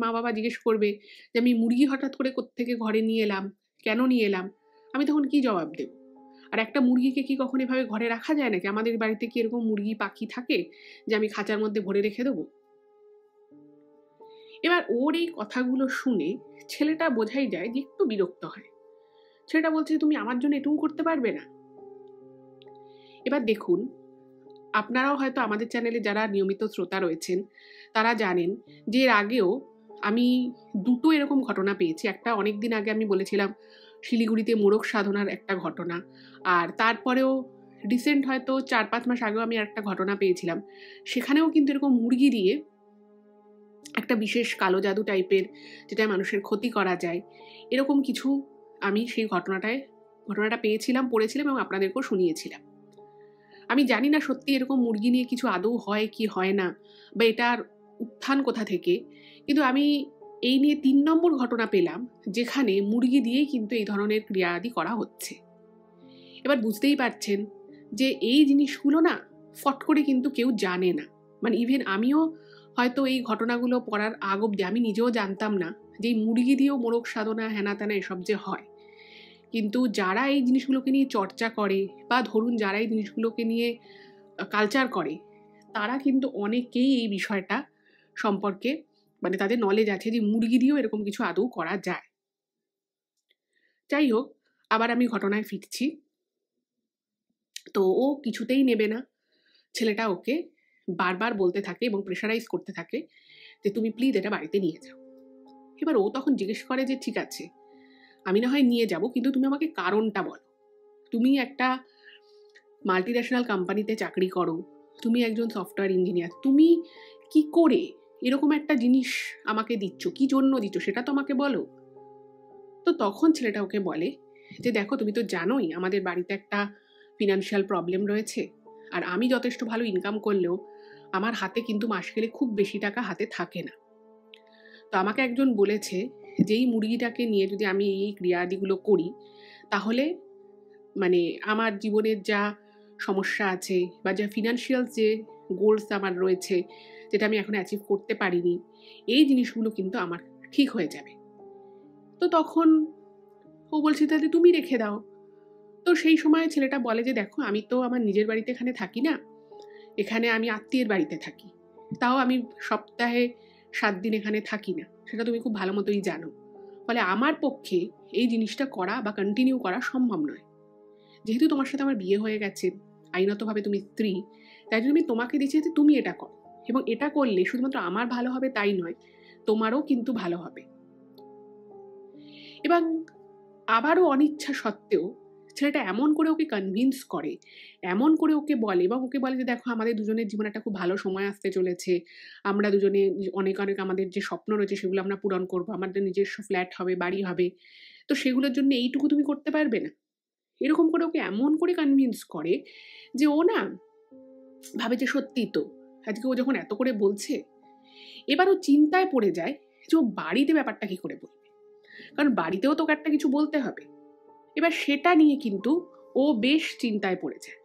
মা বাবা জিজ্ঞেস করবে যে আমি মুরগি হঠাৎ করে কোত্থেকে ঘরে নিয়ে এলাম, কেন নিয়ে এলাম, আমি তখন কি জবাব দেব? আর একটা মুরগিকে কি কখন এভাবে ঘরে রাখা যায় নাকি? আমাদের বাড়িতে কি এরকম মুরগি পাখি থাকে যে আমি খাঁচার মধ্যে ভরে রেখে দেবো? এবার ওর এই কথাগুলো শুনে ছেলেটা বোঝাই যায় যে একটু বিরক্ত হয়। ছেলেটা বলছে তুমি আমার জন্য এটুকু করতে পারবে না? এবার দেখুন, আপনারাও হয়তো আমাদের চ্যানেলে যারা নিয়মিত শ্রোতা রয়েছেন তারা জানেন যে এর আগেও আমি দুটো এরকম ঘটনা পেয়েছি। একটা অনেকদিন আগে আমি বলেছিলাম শিলিগুড়িতে মোরগ সাধনার একটা ঘটনা, আর তারপরেও রিসেন্ট হয়তো 4-5 মাস আগেও আমি একটা ঘটনা পেয়েছিলাম। সেখানেও কিন্তু এরকম মুরগি দিয়ে একটা বিশেষ কালো জাদু টাইপের, যেটা মানুষের ক্ষতি করা যায়, এরকম কিছু আমি সেই ঘটনাটা পেয়েছিলাম, পড়েছিলাম এবং আপনাদেরকেও শুনিয়েছিলাম। আমি জানি না সত্যি এরকম মুরগি নিয়ে কিছু আদৌ হয় কি হয় না, বা এটার উত্থান কোথা থেকে, কিন্তু আমি এই নিয়ে 3 নম্বর ঘটনা পেলাম যেখানে মুরগি দিয়েই কিন্তু এই ধরনের ক্রিয়াদি করা হচ্ছে। এবার বুঝতেই পারছেন যে এই জিনিসগুলো না ফট করে কিন্তু কেউ জানে না। মানে ইভেন আমিও হয়তো এই ঘটনাগুলো পড়ার আগ অব্দি আমি নিজেও জানতাম না যে এই মুরগি দিয়েও মোরগ সাধনা হেনা তেনা এসব যে হয়। কিন্তু যারা এই জিনিসগুলোকে নিয়ে চর্চা করে, বা ধরুন যারা এই জিনিসগুলোকে নিয়ে কালচার করে, তারা কিন্তু অনেকেই এই বিষয়টা সম্পর্কে মানে তাদের নলেজ আছে যে মুরগি দিয়েও এরকম কিছু আদৌ করা যায়। যাই হোক, আবার আমি ঘটনায় ফিরছি। তো ও কিছুতেই নেবে না। ছেলেটা ওকে বারবার বলতে থাকে এবং প্রেশারাইজ করতে থাকে যে তুমি প্লিজ এটা বাড়িতে নিয়ে যাও। এবার ও তখন জিজ্ঞেস করে যে ঠিক আছে আমি না হয় নিয়ে যাব, কিন্তু তুমি আমাকে কারণটা বলো। তুমি একটা মাল্টিন্যাশনাল কোম্পানিতে চাকরি করো, তুমি একজন সফটওয়্যার ইঞ্জিনিয়ার, তুমি কি করে এরকম একটা জিনিস আমাকে দিচ্ছ, কি জন্য দিচ্ছ সেটা তো আমাকে বলো। তো তখন ছেলেটা ওকে বলে যে দেখো তুমি তো জানোই আমাদের বাড়িতে একটা ফিনান্সিয়াল প্রবলেম রয়েছে, আর আমি যথেষ্ট ভালো ইনকাম করলেও আমার হাতে কিন্তু মাস গেলে খুব বেশি টাকা হাতে থাকে না। তো আমাকে একজন বলেছে যে এই মুরগিটাকে নিয়ে যদি আমি এই ক্রিয়াদিগুলো করি, তাহলে মানে আমার জীবনের যা সমস্যা আছে বা যা ফিনান্সিয়াল যে গোলস আমার রয়েছে, যেটা আমি এখন অ্যাচিভ করতে পারিনি, এই জিনিসগুলো কিন্তু আমার ঠিক হয়ে যাবে। তো তখন ও বলছে তাহলে তুমি রেখে দাও। তো সেই সময় ছেলেটা বলে যে দেখো আমি তো আমার নিজের বাড়িতে এখানে থাকি না, এখানে আমি আত্মীয়ের বাড়িতে থাকি, তাও আমি সপ্তাহে 7 দিন এখানে থাকি না, সেটা তুমি খুব ভালো মতোই জানো। ফলে আমার পক্ষে এই জিনিসটা করা বা কন্টিনিউ করা সম্ভব নয়। যেহেতু তোমার সাথে আমার বিয়ে হয়ে গেছে, আইনতভাবে তুমি স্ত্রী, তাই জন্য আমি তোমাকে দিচ্ছি যে তুমি এটা করো, এবং এটা করলে শুধুমাত্র আমার ভালো হবে তাই নয়, তোমারও কিন্তু ভালো হবে। এবং আবারও অনিচ্ছা সত্ত্বেও ছেলেটা এমন করে ওকে কনভিন্স করে, এমন করে ওকে বলে এবং ওকে বলে যে দেখো আমাদের দুজনের জীবনে একটা খুব ভালো সময় আসতে চলেছে, আমরা দুজনে অনেক অনেক আমাদের যে স্বপ্ন রয়েছে সেগুলো আমরা পূরণ করবো, আমাদের নিজস্ব ফ্ল্যাট হবে, বাড়ি হবে, তো সেগুলোর জন্য এইটুকু তুমি করতে পারবে না? এরকম করে ওকে এমন করে কনভিন্স করে যে ও না ভাবে যে সত্যি তো, আজকে ও যখন এত করে বলছে, এবার ও চিন্তায় পড়ে যায় যে ও বাড়িতে ব্যাপারটা কি করে বলবে, কারণ বাড়িতেও তোকে একটা কিছু বলতে হবে। এবার সেটা নিয়ে কিন্তু ও বেশ চিন্তায় পড়ে যায়।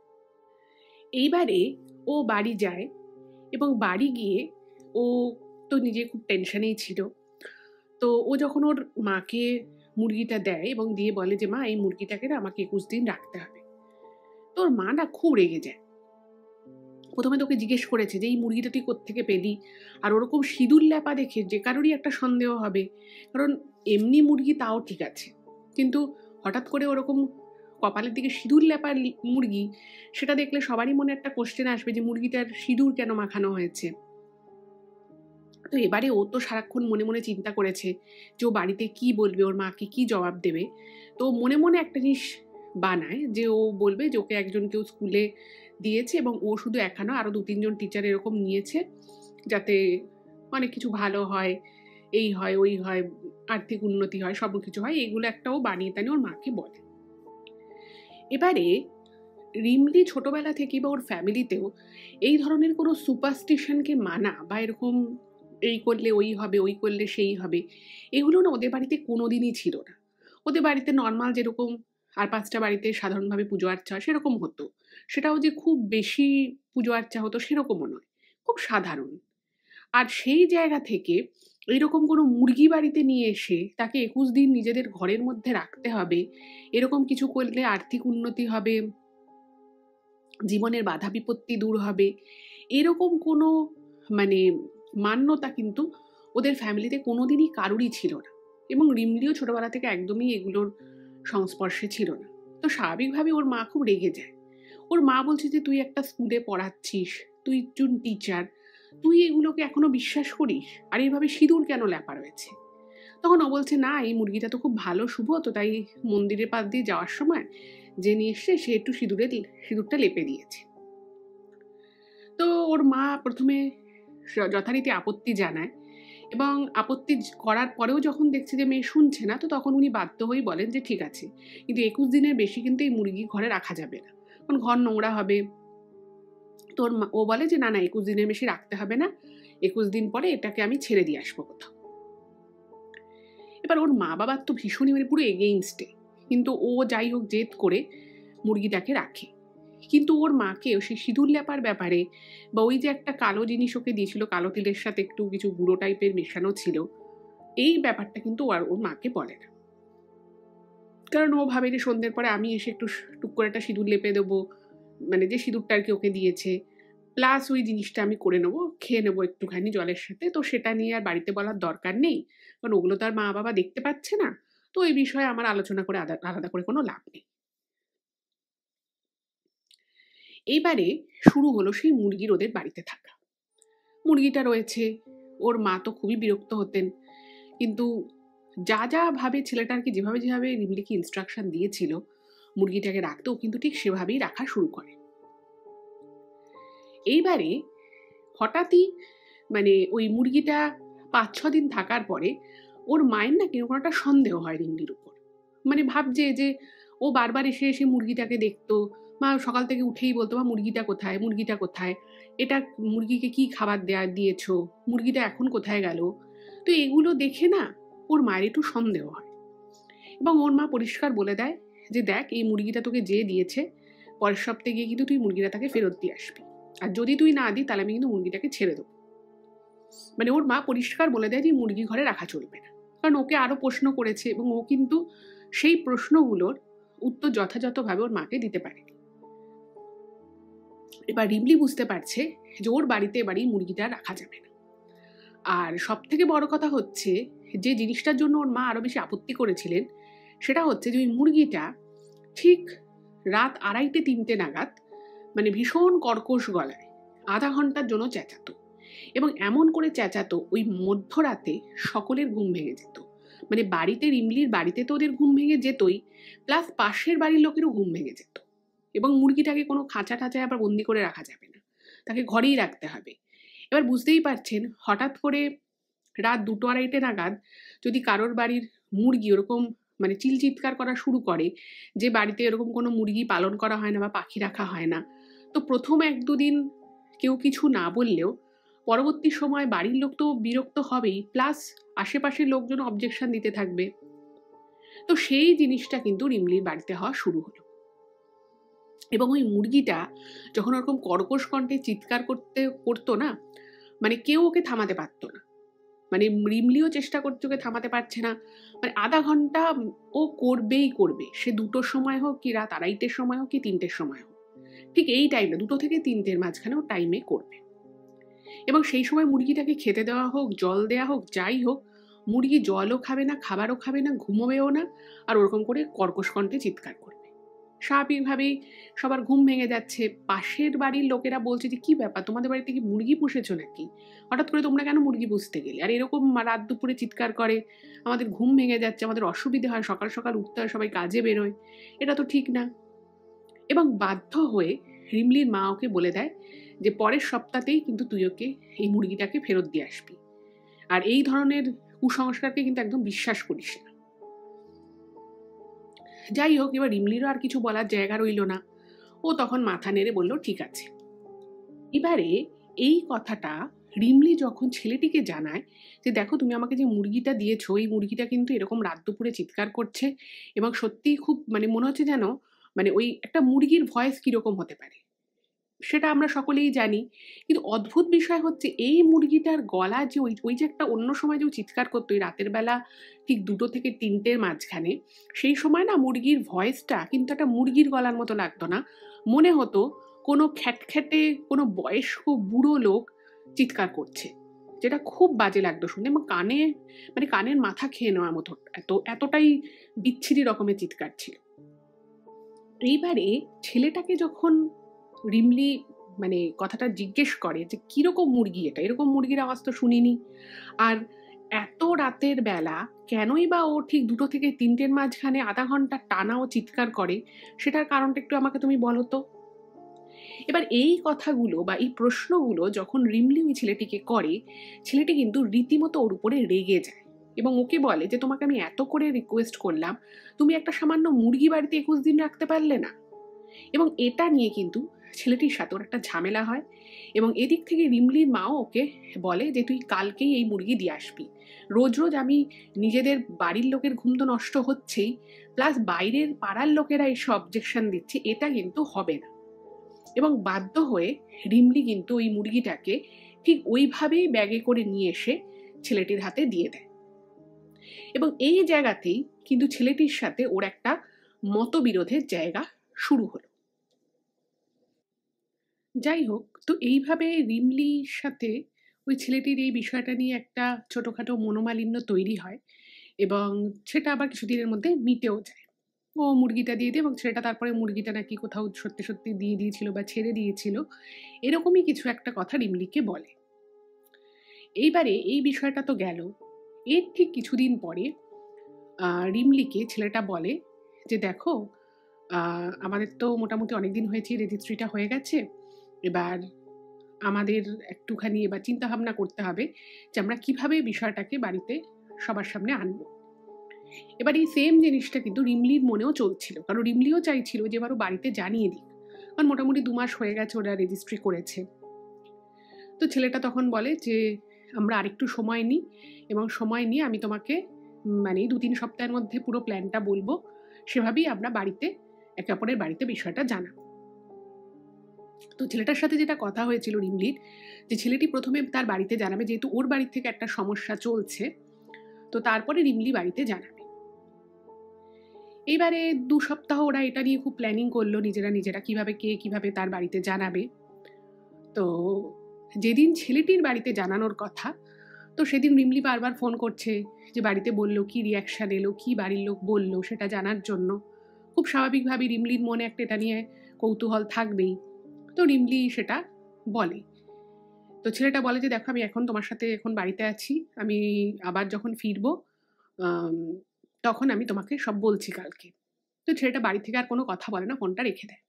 এইবারে ও বাড়ি যায় এবং বাড়ি গিয়ে ও তো নিজে খুব টেনশনেই ছিল। তো ও যখন ওর মাকে মুরগিটা দেয় এবং দিয়ে বলে যে মা এই মুরগিটাকে না আমাকে 21 দিন রাখতে হবে, তো ওর মা না খুব রেগে যায়। প্রথমে তোকে জিজ্ঞেস করেছে যে এই মুরগিটা তুই কোত্থেকে পেলি, আর ওরকম সিঁদুর ল্যাপা দেখে যে কারোরই একটা সন্দেহ হবে, কারণ এমনি মুরগি তাও ঠিক আছে, কিন্তু হঠাৎ করে ওরকম কপালের দিকে সিঁদুর ল্যাপা মুরগি, সেটা দেখলে সবারই মনে একটা কোশ্চেন আসবে যে মুরগিটার সিঁদুর কেন মাখানো হয়েছে। তো এবারে ও তো সারাক্ষণ মনে মনে চিন্তা করেছে যে ও বাড়িতে কি বলবে, ওর মাকে কি জবাব দেবে। তো মনে মনে একটা জিনিস বানায় যে ও বলবে যে ওকে একজন কেউ স্কুলে দিয়েছে এবং ও শুধু একা নয়, আরও 2-3 জন টিচার এরকম নিয়েছে, যাতে অনেক কিছু ভালো হয়, এই হয় ওই হয়, আর্থিক উন্নতি হয়, সব কিছু হয়, এগুলো একটা ও বানিয়ে টানিয়ে ওর মাকে বলে। এবারে রিমলি ছোটবেলা থেকে বা ওর ফ্যামিলিতেও এই ধরনের কোনো সুপারস্টিশনকে মানা বা এরকম এই করলে ওই হবে, ওই করলে সেই হবে, এগুলো না ওদের বাড়িতে কোনোদিনই ছিল না। ওদের বাড়িতে নর্মাল যেরকম আর 5টা বাড়িতে সাধারণভাবে পুজো আর্চা সেরকম হতো, সেটাও যে খুব বেশি পুজো আর্চা হতো সেরকমও নয়, খুব সাধারণ। আর সেই জায়গা থেকে এইরকম কোনো মুরগি বাড়িতে নিয়ে এসে তাকে 21 দিন নিজেদের ঘরের মধ্যে রাখতে হবে, এরকম কিছু করলে আর্থিক উন্নতি হবে, জীবনের বাধা বিপত্তি দূর হবে, এরকম কোনো মানে মান্যতা কিন্তু ওদের ফ্যামিলিতে কোনোদিনই কারুরই ছিল না, এবং রিমলিও ছোটবেলা থেকে একদমই এগুলোর সংস্পর্শে ছিল না। তো স্বাভাবিকভাবে ওর মা খুব রেগে যায়। ওর মা বলছে যে তুই একটা স্কুলে পড়াচ্ছিস, তুই একজন টিচার, তুই এগুলোকে এখনো বিশ্বাস করিস, আর এইভাবে সিঁদুর কেন ল্যাপা রয়েছে? তখন ও বলছে না এই মুরগিটা তো খুব ভালো শুভ, তো তাই মন্দিরের পাশ দিয়ে যাওয়ার সময় যে নিয়ে এসছে সে একটু সিঁদুরটা লেপে দিয়েছে। তো ওর মা প্রথমে যথারীতি আপত্তি জানায়, এবং আপত্তি করার পরেও যখন দেখছে যে মেয়ে শুনছে না, তো তখন উনি বাধ্য হয়েই বলেন যে ঠিক আছে, কিন্তু 21 দিনের বেশি কিন্তু এই মুরগি ঘরে রাখা যাবে না, কারণ ঘর নোংরা হবে। তো ও বলে যে না না 21 দিনের বেশি রাখতে হবে না, 21 দিন পরে এটাকে আমি ছেড়ে দিয়ে আসবো কোথাও। এবার ওর মা বাবার তো ভীষণই পুরো এগেইনস্টে, কিন্তু ও যাই হোক জেদ করে মুরগিটাকে রাখে। কিন্তু ওর মাকে সেই সিঁদুর ল্যাপার ব্যাপারে বা ওই যে একটা কালো জিনিস ওকে দিয়েছিল, কালো তিলের সাথে একটু কিছু গুঁড়ো টাইপের মেশানো ছিল, এই ব্যাপারটা কিন্তু ওর মাকে বলে না, কারণ ও ভাবে যে সন্ধ্যের পরে আমি এসে একটু টুক করে একটা সিঁদুর লেপে দেবো, মানে যে সিঁদুরটা আর কি ওকে দিয়েছে, প্লাস ওই জিনিসটা আমি করে নেবো, খেয়ে নেবো একটুখানি জলের সাথে, তো সেটা নিয়ে আর বাড়িতে বলার দরকার নেই, কারণ ওগুলো তো আর মা বাবা দেখতে পাচ্ছে না, তো এই বিষয়ে আমার আলোচনা করে আলাদা করে কোনো লাভ নেই। এইবারে শুরু হলো সেই মুরগির ওদের বাড়িতে থাকা। মুরগিটা রয়েছে, ওর মা তো খুবই বিরক্ত হতেন, কিন্তু যা ভাবে ছেলেটা আর কি যেভাবে রিমলিকে ইনস্ট্রাকশন দিয়েছিল মুরগিটাকে রাখতেও কিন্তু ঠিক সেভাবেই রাখা শুরু করে। এইবারে হঠাৎই মানে ওই মুরগিটা 5-6 দিন থাকার পরে ওর মায়ের না কিরকম একটা সন্দেহ হয় রিমলির উপর, মানে ভাবছে যে ও বারবার এসে এসে মুরগিটাকে দেখতো, মা সকাল থেকে উঠেই বলতো মা মুরগিটা কোথায়, মুরগিটা কোথায়, এটা মুরগিকে কি খাবার দিয়েছো, মুরগিটা এখন কোথায় গেল। তো এগুলো দেখে না ওর মায়ের একটু সন্দেহ হয়, এবং ওর মা পরিষ্কার বলে দেয় যে দেখ এই মুরগিটা তোকে যে দিয়েছে পরের সপ্তাহে গিয়ে কিন্তু তুই মুরগিটা তাকে ফেরত দিয়ে আসবি, আর যদি তুই না দিই তাহলে আমি কিন্তু মুরগিটাকে ছেড়ে দেবো। মানে ওর মা পরিষ্কার বলে দেয় যে মুরগি ঘরে রাখা চলবে না, কারণ ওকে আরো প্রশ্ন করেছে এবং ও কিন্তু সেই প্রশ্নগুলোর উত্তর যথাযথভাবে ওর মাকে দিতে পারেনি। এবার রিমলি বুঝতে পারছে যে ওর বাড়িতে এবারই মুরগিটা রাখা যাবে না। আর সব থেকে বড় কথা হচ্ছে যে জিনিসটার জন্য ওর মা আরো বেশি আপত্তি করেছিলেন, সেটা হচ্ছে যে ওই মুরগিটা ঠিক রাত 2:30-3টে নাগাদ মানে ভীষণ কর্কশ গলায় আধা ঘন্টার জন্য চেঁচাতো, এবং এমন করে চেঁচাতো ওই মধ্যরাতে সকলের ঘুম ভেঙে যেত, মানে বাড়িতে, রিমলির বাড়িতে তো ওদের ঘুম ভেঙে যেতই, প্লাস পাশের বাড়ির লোকেরও ঘুম ভেঙে যেত। এবং মুরগিটাকে কোনো খাঁচা টাচায় আবার বন্দি করে রাখা যাবে না, তাকে ঘরেই রাখতে হবে। এবার বুঝতেই পারছেন, হঠাৎ করে রাত 2-2:30 নাগাদ যদি কারোর বাড়ির মুরগি ওরকম মানে চিৎকার করা শুরু করে, যে বাড়িতে এরকম কোনো মুরগি পালন করা হয় না বা পাখি রাখা হয় না, তো প্রথম 1-2 দিন কেউ কিছু না বললেও পরবর্তী সময় বাড়ির লোক তো বিরক্ত হবেই, প্লাস আশেপাশের লোকজন অবজেকশন দিতে থাকবে। তো সেই জিনিসটা কিন্তু রিমলির বাড়িতে হওয়া শুরু হলো। এবং ওই মুরগিটা যখন ওরকম কর্কশ কণ্ঠে চিৎকার করতো না, মানে কেউ ওকে থামাতে পারতো না। মানে রিমলিও চেষ্টা করছে, ওকে থামাতে পারছে না। মানে আধা ঘন্টা ও করবেই করবে, সে 2টোর সময় হোক কি রাত 2:30-র সময় হোক কি 3টের সময় হোক, ঠিক এই টাইমে 2টো থেকে 3টের মাঝখানে ও টাইমে করবে। এবং সেই সময় মুরগিটাকে খেতে দেওয়া হোক, জল দেওয়া হোক, যাই হোক, মুরগি জলও খাবে না, খাবারও খাবে না, ঘুমোবেও না, আর ওরকম করে কর্কশ কণ্ঠে চিৎকার করবে। স্বাভাবিকভাবেই সবার ঘুম ভেঙে যাচ্ছে। পাশের বাড়ির লোকেরা বলছে যে, কি ব্যাপার, তোমাদের বাড়িতে কি মুরগি পুষেছো নাকি? হঠাৎ করে তোমরা কেন মুরগি পুষতে গেলে? আর এরকম রাত দুপুরে চিৎকার করে, আমাদের ঘুম ভেঙে যাচ্ছে, আমাদের অসুবিধে হয়, সকাল সকাল উঠতে হয়, সবাই কাজে বেরোয়, এটা তো ঠিক না। এবং বাধ্য হয়ে রিমলির মা ওকে বলে দেয় যে পরের সপ্তাহতেই কিন্তু তুই ওকে এই মুরগিটাকে ফেরত দিয়ে আসবি, আর এই ধরনের কুসংস্কারকে কিন্তু একদম বিশ্বাস করিস না। যাই হোক, এবার রিমলিরও আর কিছু বলার জায়গা রইল না, ও তখন মাথা নেড়ে বলল ঠিক আছে। এবারে এই কথাটা রিমলি যখন ছেলেটিকে জানায় যে দেখো, তুমি আমাকে যে মুরগিটা দিয়েছো, এই মুরগিটা কিন্তু এরকম রাত দুপুরে চিৎকার করছে, এবং সত্যিই খুব মানে মনে হচ্ছে যেন মানে ওই একটা মুরগির ভয়েস কিরকম হতে পারে সেটা আমরা সকলেই জানি। কিন্তু অদ্ভুত বিষয় হচ্ছে, এই মুরগিটার গলা যে ওই যে একটা অন্য সময় যে চিৎকার করতো ওই রাতের বেলা ঠিক 2টো থেকে 3টের মাঝখানে, সেই সময় না মুরগির ভয়েসটা কিন্তু একটা মুরগির গলার মতো লাগতো না, মনে হতো কোনো খ্যাটখ্যাটে কোনো বয়স্ক বুড়ো লোক চিৎকার করছে, যেটা খুব বাজে লাগতো শুনে, এবং কানে মানে কানের মাথা খেয়ে নেওয়ার মতো এতটাই বিচ্ছিরি রকমের চিৎকার ছিল। এইবারে ছেলেটাকে যখন রিমলি মানে কথাটা জিজ্ঞেস করে যে কিরকম মুরগি এটা, এরকম মুরগির আওয়াজ তো শুনিনি, আর এত রাতের বেলা কেনই বা ও ঠিক 2টো থেকে 3টের মাঝখানে আধা ঘন্টা টানা ও চিৎকার করে, সেটার কারণটা একটু আমাকে তুমি বলো তো। এবার এই কথাগুলো বা এই প্রশ্নগুলো যখন রিমলি ওই ছেলেটিকে করে, ছেলেটি কিন্তু রীতিমতো ওর উপরে রেগে যায় এবং ওকে বলে যে তোমাকে আমি এত করে রিকোয়েস্ট করলাম, তুমি একটা সামান্য মুরগি বাড়িতে 21 দিন রাখতে পারলে না। এবং এটা নিয়ে কিন্তু ছেলেটির সাথে ওর একটা ঝামেলা হয়, এবং এদিক থেকে রিমলির মাও ওকে বলে যে তুই কালকেই এই মুরগি দিয়ে আসবি, রোজ রোজ আমি নিজেদের বাড়ির লোকের ঘুম তো নষ্ট হচ্ছেই, প্লাস বাইরের পাড়ার লোকেরা এসে অবজেকশন দিচ্ছে, এটা কিন্তু হবে না। এবং বাধ্য হয়ে রিমলি কিন্তু ওই মুরগিটাকে ঠিক ওইভাবেই ব্যাগে করে নিয়ে এসে ছেলেটির হাতে দিয়ে দেয়। এবং এই জায়গাতেই কিন্তু ছেলেটির সাথে ওর একটা মতবিরোধের জায়গা শুরু হলো। যাই হোক, তো এইভাবে রিমলির সাথে ওই ছেলেটির এই বিষয়টা নিয়ে একটা ছোটোখাটো মনোমালিন্য তৈরি হয়, এবং সেটা আবার কিছুদিনের মধ্যে মিটেও যায়। ও মুরগিটা দিয়ে দেয় এবং ছেলেটা তারপরে মুরগিটা নাকি কোথাও সত্যি সত্যি দিয়ে দিয়েছিল বা ছেড়ে দিয়েছিল, এরকমই কিছু একটা কথা রিমলিকে বলে। এইবারে এই বিষয়টা তো গেল, এর ঠিক কিছুদিন পরে রিমলিকে ছেলেটা বলে যে দেখো, আমাদের তো মোটামুটি অনেকদিন হয়েছে, রেজিস্ট্রিটা হয়ে গেছে, এবার আমাদের একটুখানি এবার চিন্তা ভাবনা করতে হবে যে আমরা কিভাবে বিষয়টাকে বাড়িতে সবার সামনে আনবো। এবার এই সেম জিনিসটা কিন্তু রিমলির মনেও চলছিল, কারণ রিমলিও চাইছিল যে এবারও বাড়িতে জানিয়ে দিক, কারণ মোটামুটি 2 মাস হয়ে গেছে ওরা রেজিস্ট্রি করেছে। তো ছেলেটা তখন বলে যে আমরা আরেকটু সময় নিই, এবং সময় নিয়ে আমি তোমাকে মানে 2-3 সপ্তাহের মধ্যে পুরো প্ল্যানটা বলবো, সেভাবেই আমরা বাড়িতে একে অপরের বাড়িতে বিষয়টা জানাবো। তো ছেলেটার সাথে যেটা কথা হয়েছিল রিমলির, যে ছেলেটি প্রথমে তার বাড়িতে জানাবে, যেহেতু ওর বাড়ির থেকে একটা সমস্যা চলছে, তো তারপরে রিমলি বাড়িতে জানাবে। এইবারে 2 সপ্তাহ ওরা এটা নিয়ে খুব প্ল্যানিং করলো নিজেরা কিভাবে কে কিভাবে তার বাড়িতে জানাবে। তো যেদিন ছেলেটির বাড়িতে জানানোর কথা, তো সেদিন রিমলি বারবার ফোন করছে যে বাড়িতে বললো, কি রিয়াকশান এলো, কি বাড়ির লোক বললো সেটা জানার জন্য। খুব স্বাভাবিকভাবে রিমলির মনে একটা এটা নিয়ে কৌতূহল থাকবেই। তো রিমলি সেটা বলে। তো ছেলেটা বলে যে দেখো, আমি এখন তোমার সাথে এখন বাড়িতে আছি, আমি আবার যখন ফিরবো আম তখন আমি তোমাকে সব বলছি কালকে। তো ছেলেটা বাড়ি থেকে আর কোনো কথা বলে না, ফোনটা রেখে দেয়।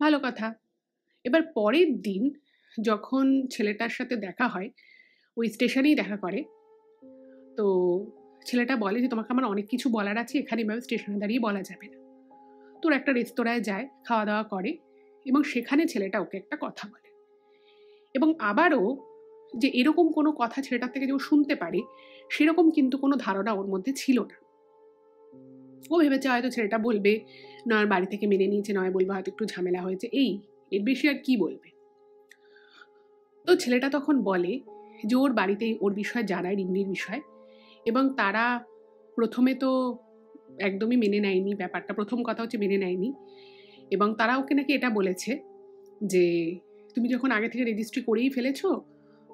ভালো কথা। এবার পরের দিন যখন ছেলেটার সাথে দেখা হয়, ওই স্টেশনেই দেখা করে। তো ছেলেটা বলে যে, "তোমাকে আমার অনেক কিছু বলার আছে, এখানে এভাবে স্টেশনে দাঁড়িয়ে বলা যাবে না।" তো ওরা একটা রেস্তোরাঁয় যায়, খাওয়া-দাওয়া করে এবং সেখানে ছেলেটা ওকে একটা কথা বলে। এবং আবারও যে এরকম কোনো কথা ছেলেটার থেকে যে ও শুনতে পারে, সেরকম কিন্তু কোনো ধারণা ওর মধ্যে ছিল না। ও ভেবেছে হয়তো ছেলেটা বলবে, নয় বাড়ি থেকে মেনে নিয়েছে, নয় বলবে হয়তো একটু ঝামেলা হয়েছে, এই, এর বেশি আর কি বলবে? তো ছেলেটা তখন বলে যে ওর বাড়িতে ওর বিষয়ে জানায়, রিন্নির বিষয়, এবং তারা প্রথমে তো একদমই মেনে নেয়নি ব্যাপারটা। প্রথম কথা হচ্ছে মেনে নেয়নি, এবং তারা ওকে নাকি এটা বলেছে যে, "তুমি যখন আগে থেকে রেজিস্ট্রি করেই ফেলেছো,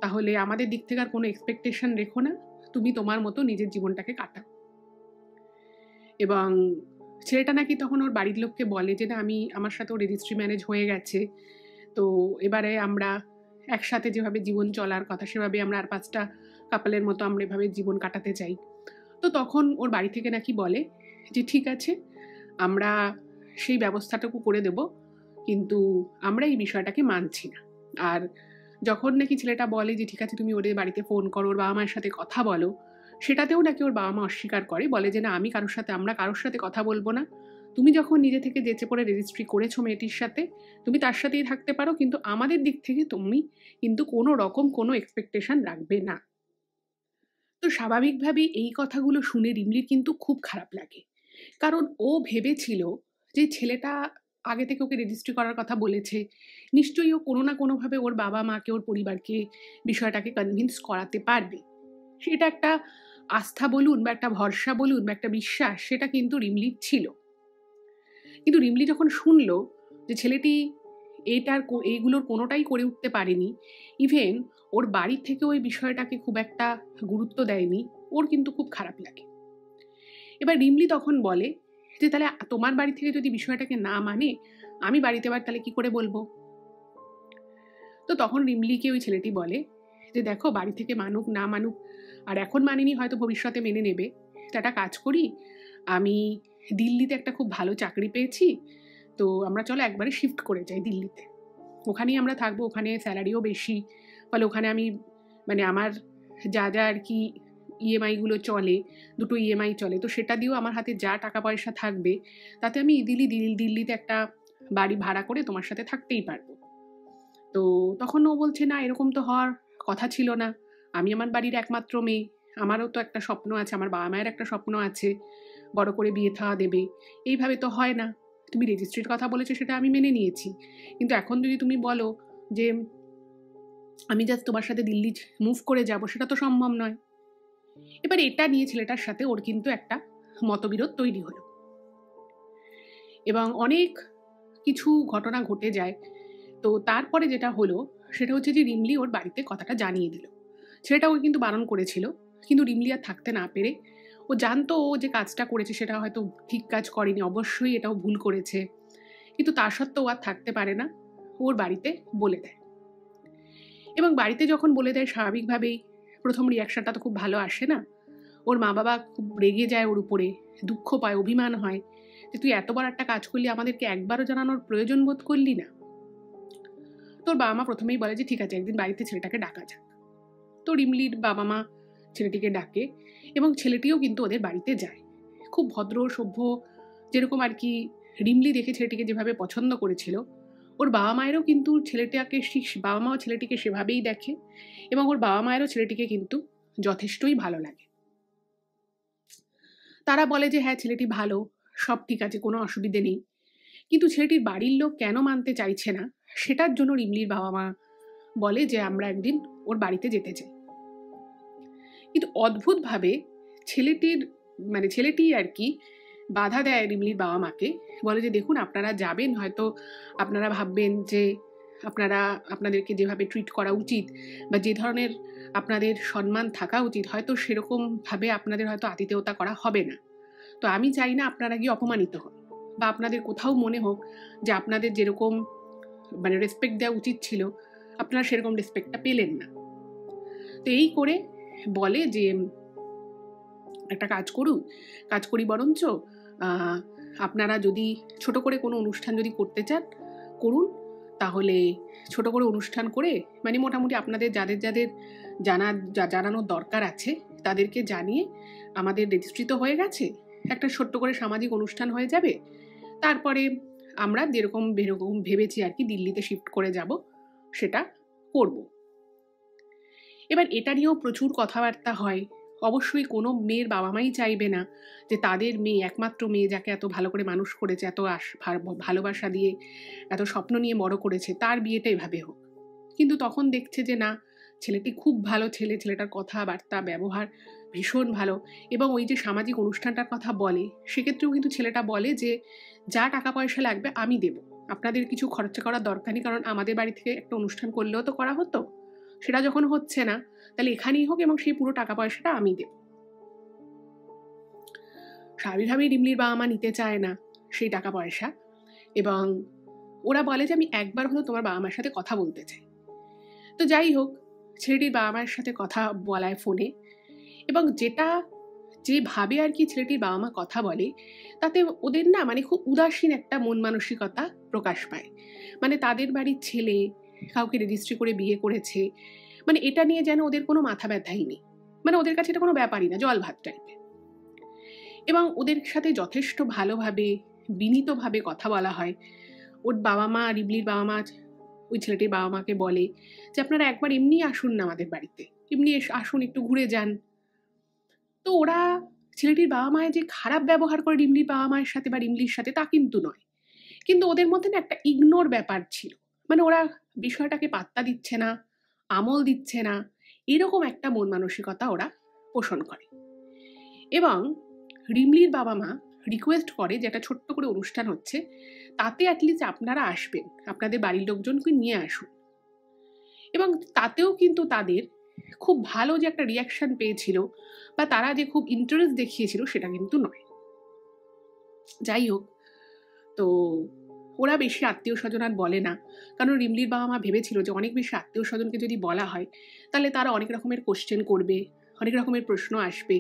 তাহলে আমাদের দিক থেকে আর কোনো এক্সপেকটেশন রেখো না। তুমি তোমার মতো নিজের জীবনটাকে কাটাও।" এবং ছেলেটা নাকি তখন ওর বাড়ির লোককে বলে যে, "না, আমার সাথেও রেজিস্ট্রি ম্যারেজ হয়ে গেছে। তো এবারে আমরা একসাথে যেভাবে জীবন চলার কথা, সেভাবে আমরা আর ৫ টা কাপলের মতো আমরা এভাবে জীবন কাটাতে চাই।" তো তখন ওর বাড়ি থেকে নাকি বলে যে, "ঠিক আছে, আমরা সেই ব্যবস্থাটুকু করে দেব। কিন্তু আমরা এই বিষয়টাকে মানছি না।" আর যখন নাকি ছেলেটা বলে যে, "ঠিক আছে, তুমি ওদের বাড়িতে ফোন করো, ওর বাবা-মায়ের সাথে কথা বলো", সেটাতেও নাকি ওর বাবা-মা অস্বীকার করে। বলে যে, "না, আমরা কারোর সাথে কথা বলব না। তুমি যখন নিজে থেকে যেচে পড়ে রেজিস্ট্রি করেছো মেয়েটির সাথে, তুমি তার সাথেই থাকতে পারো। কিন্তু আমাদের দিক থেকে তুমি কিন্তু কোনো রকম কোনো এক্সপেকটেশন রাখবে না।" তো স্বাভাবিকভাবেই এই কথাগুলো শুনে রিমলির কিন্তু খুব খারাপ লাগে। কারণ ও ভেবেছিল যে ছেলেটা আগে থেকে ওকে রেজিস্ট্রি করার কথা বলেছে। নিশ্চয়ই ও কোনো না কোনোভাবে ওর বাবা-মাকে, ওর পরিবারকে বিষয়টাকে কনভিন্স করাতে পারবে। সেটা একটা আস্থা বলুন বা একটা ভরসা বলুন বা একটা বিশ্বাস, সেটা কিন্তু রিমলির ছিল। কিন্তু রিমলি যখন শুনল যে ছেলেটি এইগুলোর কোনোটাই করে উঠতে পারেনি, ইভেন ওর বাড়ির থেকেও ওই বিষয়টাকে খুব একটা গুরুত্ব দেয়নি, ওর কিন্তু খুব খারাপ লাগে। এবার রিমলি তখন বলে যে, "তাহলে তোমার বাড়ি থেকে যদি বিষয়টাকে না মানে, আমি বাড়িতে এবার তাহলে কি করে বলবো?" তো তখন রিমলিকে ওই ছেলেটি বলে যে, "দেখো, বাড়ি থেকে মানুক না মানুক, আর এখন মানেনি, হয়তো ভবিষ্যতে মেনে নেবে। তো একটা কাজ করি, আমি দিল্লিতে একটা খুব ভালো চাকরি পেয়েছি। তো আমরা চলো একবারে শিফট করে যাই দিল্লিতে। ওখানেই আমরা থাকবো, ওখানে স্যালারিও বেশি। ফলে ওখানে আমি মানে আমার যা আরকি ইএমআই গুলো চলে, ২ টো ইএমআই চলে। তো সেটা দিয়েও আমার হাতে যা টাকা পয়সা থাকবে, তাতে আমি ইজিলি দিল্লিতে একটা বাড়ি ভাড়া করে তোমার সাথে থাকতেই পারবো।" তো তখন ও বলছে, "না, এরকম তো হওয়ার কথা ছিল না। আমি আমার বাড়ির একমাত্র মেয়ে। আমারও তো একটা স্বপ্ন আছে, আমার বাবা-মায়ের একটা স্বপ্ন আছে। বড় করে বিয়ে থা দেবে। এইভাবে তো হয় না। তুমি রেজিস্ট্রির কথা বলেছো, সেটা আমি মেনে নিয়েছি। কিন্তু এখন যদি তুমি বলো যে আমি জাস্ট তোমার সাথে দিল্লি মুভ করে যাবো, সেটা তো সম্ভব নয়।" এবার এটা নিয়ে ছেলেটার সাথে ওর কিন্তু একটা মতবিরোধ তৈরি হলো, এবং অনেক কিছু ঘটনা ঘটে যায়। তো তারপরে যেটা হলো, সেটা হচ্ছে যে রিমলি ওর বাড়িতে কথাটা জানিয়ে দিল। ছেলেটা ওকে কিন্তু বারণ করেছিল। কিন্তু রিমলি আর থাকতে না পেরে, ও জানতো ও যে কাজটা করেছে সেটা হয়তো ঠিক কাজ করেনি। অবশ্যই এটাও ভুল করেছে। কিন্তু তা সত্ত্বেও আর থাকতে পারে না। ওর বাড়িতে বলে দেয়। এবং বাড়িতে যখন বলে দেয়, স্বাভাবিকভাবেই ১ম রিঅ্যাকশনটা তো খুব ভালো আসে না। ওর মা-বাবা খুব রেগে যায় ওর উপরে, দুঃখ পায়, অভিমান হয় যে, "তুই এত বড় একটা কাজ করলি, আমাদেরকে একবারও জানানোর প্রয়োজন বোধ করলি না?" তো ওর বাবা-মা ১ম এই বলে যে, "ঠিক আছে, একদিন বাড়িতে ছেলেটাকে ডাকা যাক।" তো রিমলির বাবা-মা ছেলেটিকে ডাকে এবং ছেলেটিও কিন্তু ওদের বাড়িতে যায়। খুব ভদ্র, সভ্য, যেরকম আরকি রিমলি দেখে ছেলেটিকে যেভাবে পছন্দ করেছিল, ওর বাবা-মায়েরও কিন্তু বাবা-মাও ছেলেটিকে সেভাবেই দেখে, এবং ওর বাবা-মায়েরও ছেলেটিকে কিন্তু যথেষ্টই ভালো লাগে। তারা বলে যে, "হ্যাঁ, ছেলেটি ভালো, সব ঠিক আছে, কোনো অসুবিধে নেই।" কিন্তু ছেলেটির বাড়ির লোক কেন মানতে চাইছে না, সেটার জন্য রিমলির বাবা-মা বলে যে, "আমরা একদিন ওর বাড়িতে যেতে চাই।" কিন্তু অদ্ভুতভাবে ছেলেটির ছেলেটি আরকি বাধা দেয় রিমলির বাবা-মাকে। বলে যে, "দেখুন, আপনারা যাবেন, হয়তো আপনারা ভাববেন যে আপনাদেরকে যেভাবে ট্রিট করা উচিত বা যে ধরনের আপনাদের সম্মান থাকা উচিত, হয়তো সেরকমভাবে আপনাদের হয়তো আতিথেয়তা করা হবে না। তো আমি চাই না আপনারা গিয়ে অপমানিত হন, বা আপনাদের কোথাও মনে হোক যে আপনাদের যেরকম রেসপেক্ট দেওয়া উচিত ছিল, আপনারা সেরকম রেসপেক্টটা পেলেন না।" তো এই করে বলে যে একটা কাজ করি বরঞ্চ আপনারা যদি ছোট করে কোনো অনুষ্ঠান যদি করতে চান করুন, তাহলে ছোট করে অনুষ্ঠান করে মানে মোটামুটি আপনাদের যাদের যাদের জানানোর দরকার আছে তাদেরকে জানিয়ে আমাদের রেজিস্ট্রি তো হয়ে গেছে, একটা ছোট্ট করে সামাজিক অনুষ্ঠান হয়ে যাবে। তারপরে আমরা যেরকম ভেবেছি আর কি দিল্লিতে শিফট করে যাব সেটা করব। এবার এটা নিয়েও প্রচুর কথাবার্তা হয়। অবশ্যই কোনো মেয়ের বাবা মাই চাইবে না যে তাদের মেয়ে, একমাত্র মেয়ে যাকে এত ভালো করে মানুষ করেছে, এত ভালোবাসা দিয়ে এত স্বপ্ন নিয়ে বড় করেছে, তার বিয়েটা এভাবে হোক। কিন্তু তখন দেখছে যে না, ছেলেটি খুব ভালো ছেলে, ছেলেটার কথাবার্তা ব্যবহার ভীষণ ভালো, এবং ওই যে সামাজিক অনুষ্ঠানটার কথা বলে সেক্ষেত্রেও কিন্তু ছেলেটা বলে যে যা টাকা পয়সা লাগবে আমি দেব, আপনাদের কিছু খরচা করার দরকার নেই, কারণ আমাদের বাড়ি থেকে একটা অনুষ্ঠান করলেও তো করা হতো, সেটা যখন হচ্ছে না তাহলে এখানেই হোক এবং সেই পুরো টাকা পয়সাটা আমি দেব। স্বাভাবিকভাবেই রিমলির বাবা মা নিতে চায় না সেই টাকা পয়সা, এবং ওরা বলে যে আমি একবার হলো তোমার বাবা মার সাথে কথা বলতে চাই। তো যাই হোক, ছেলেটির বাবা মায়ের সাথে কথা বলায় ফোনে, এবং যেভাবে আর কি ছেলেটির বাবা মা কথা বলে তাতে ওদের না মানে খুব উদাসীন একটা মন মানসিকতা প্রকাশ পায়। মানে তাদের বাড়ির ছেলে কাউকে রেজিস্ট্রি করে বিয়ে করেছে, মানে এটা নিয়ে যেন ওদের কোনো মাথা ব্যথাই নেই, মানে ওদের কাছে এটা কোনো ব্যাপারই না, জল ভাত টাইপের। এবং ওদের সাথে যথেষ্ট ভালোভাবে বিনীতভাবে কথা বলা হয়। ওর বাবা মা, রিবলির বাবা মা ওই ছেলেটির বাবা মাকে বলে যে আপনারা একবার এমনি আসুন না আমাদের বাড়িতে, এমনি আসুন, একটু ঘুরে যান। তো ওরা, ছেলেটির বাবা মায়ের যে খারাপ ব্যবহার করে রিমলির বাবা মায়ের সাথে বা রিমলির সাথে তা কিন্তু নয়, কিন্তু ওদের মধ্যে না একটা ইগনোর ব্যাপার ছিল, মানে ওরা বিষয়টাকে পাত্তা দিচ্ছে না, আমল দিচ্ছে না, এরকম একটা মন মানসিকতা ওরা পোষণ করে। এবং রিমলির বাবা মা রিকোয়েস্ট করে যে একটা ছোট্ট করে অনুষ্ঠান হচ্ছে, তাতে অ্যাটলিস্ট আপনারা আসবেন, আপনাদের বাড়ির লোকজনকে নিয়ে আসুন। এবং তাতেও কিন্তু তাদের খুব ভালো যে একটা রিয়াকশন পেয়েছিল বা তারা যে খুব ইন্টারেস্ট দেখিয়েছিল সেটা কিন্তু নয়। যাই হোক, তো ওরা বেশি আত্মীয় স্বজন আর বলে না, কারণ রিমলির বাবা মা ভেবেছিল যে অনেক বেশি আত্মীয় স্বজনকে যদি বলা হয় তাহলে তারা অনেক রকমের কোশ্চেন করবে, অনেক রকমের প্রশ্ন আসবে।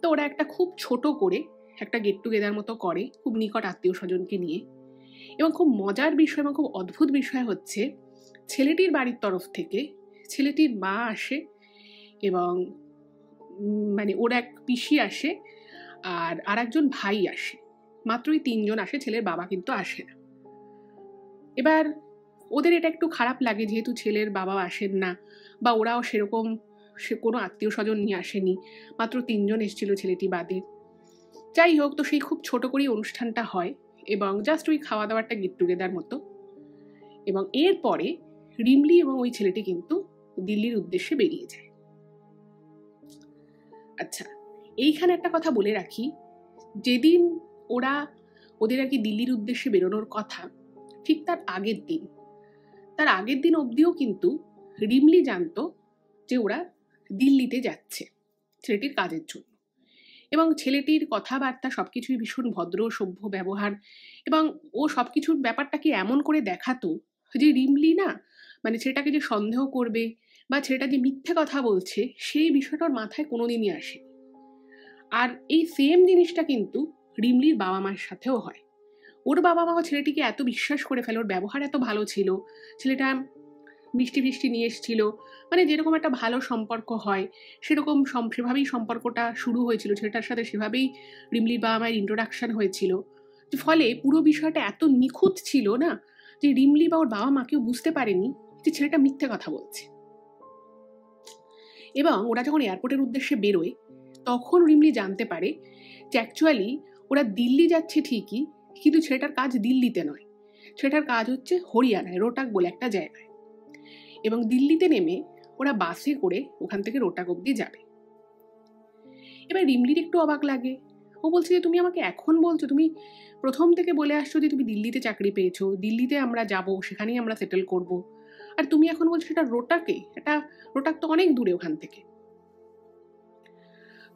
তো ওরা একটা খুব ছোট করে একটা গেট টুগেদার মতো করে খুব নিকট আত্মীয় স্বজনকে নিয়ে। এবং খুব মজার বিষয় এবং খুব অদ্ভুত বিষয় হচ্ছে, ছেলেটির বাড়ির তরফ থেকে ছেলেটির মা আসে, এবং মানে ওর এক পিসি আসে, আর একজন ভাই আসে, মাত্রই 3 জন আসে, ছেলের বাবা কিন্তু আসে না। এবার ওদের এটা একটু খারাপ লাগে, যেহেতু ছেলের বাবা আসেন না বা ওরাও সেরকম কোনো আত্মীয় স্বজন নিয়ে আসেনি, মাত্র 3 জন এসেছিল ছেলেটি বাদে। যাই হোক, তো সেই খুব ছোট করেই অনুষ্ঠানটা হয়, এবং জাস্ট ওই খাওয়া দাওয়াটা গেট টুগেদার মতো। এবং এরপরে রিমলি এবং ওই ছেলেটি কিন্তু দিল্লির উদ্দেশ্যে বেরিয়ে যায়। আচ্ছা, এইখানে একটা কথা বলে রাখি, যেদিন ওদের আর কি দিল্লির উদ্দেশ্যে বেরোনোর কথা, ঠিক তার আগের দিন অবধিও কিন্তু রিমলি জানতো যে ওরা দিল্লিতে যাচ্ছে ছেলেটির কাজের জন্য। এবং ছেলেটির কথাবার্তা সবকিছুই ভীষণ ভদ্র সভ্য ব্যবহার, এবং ও সবকিছুর ব্যাপারটাকে এমন করে দেখাতো যে রিমলি না, মানে ছেলেটাকে যে সন্দেহ করবে বা ছেলেটা যে মিথ্যে কথা বলছে সেই বিষয়টা ওর মাথায় কোনোদিনই আসে। আর এই সেম জিনিসটা কিন্তু রিমলির বাবা মায়ের সাথেও হয়। ওর বাবা মাও ছেলেটিকে এত বিশ্বাস করে ফেলে, ওর ব্যবহার এত ভালো ছিল, ছেলেটা মিষ্টি ফিষ্টি নিয়ে এসেছিল, মানে যেরকম একটা ভালো সম্পর্ক হয় সেরকম সেভাবেই সম্পর্কটা শুরু হয়েছিল ছেলেটার সাথে, সেভাবেই রিমলির বাবা মায়ের ইন্ট্রোডাকশন হয়েছিল। ফলে পুরো বিষয়টা এত নিখুঁত ছিল না যে রিমলি বা ওর বাবা মাকেও বুঝতে পারেনি যে ছেলেটা মিথ্যে কথা বলছে। এবং ওরা যখন এয়ারপোর্টের উদ্দেশ্যে বেরোয় তখন রিমলি জানতে পারে যে অ্যাকচুয়ালি ওরা দিল্লি যাচ্ছে ঠিকই, কিন্তু ছেলেটার কাজ দিল্লিতে নয়, ছেলেটার কাজ হচ্ছে হরিয়ানায় রোটাক বলে একটা জায়গায়। এবং দিল্লিতে নেমে ওরা বাসে করে ওখান থেকে রোটাক অব্দি যাবে। এবার রিমলির একটু অবাক লাগে, ও বলছে যে তুমি আমাকে এখন বলছো, তুমি প্রথম থেকে বলে আসছো যে তুমি দিল্লিতে চাকরি পেয়েছো, দিল্লিতে আমরা যাব, সেখানেই আমরা সেটেল করব, আর তুমি এখন বলছো সেটা রোটাকে, রোটাক তো অনেক দূরে ওখান থেকে।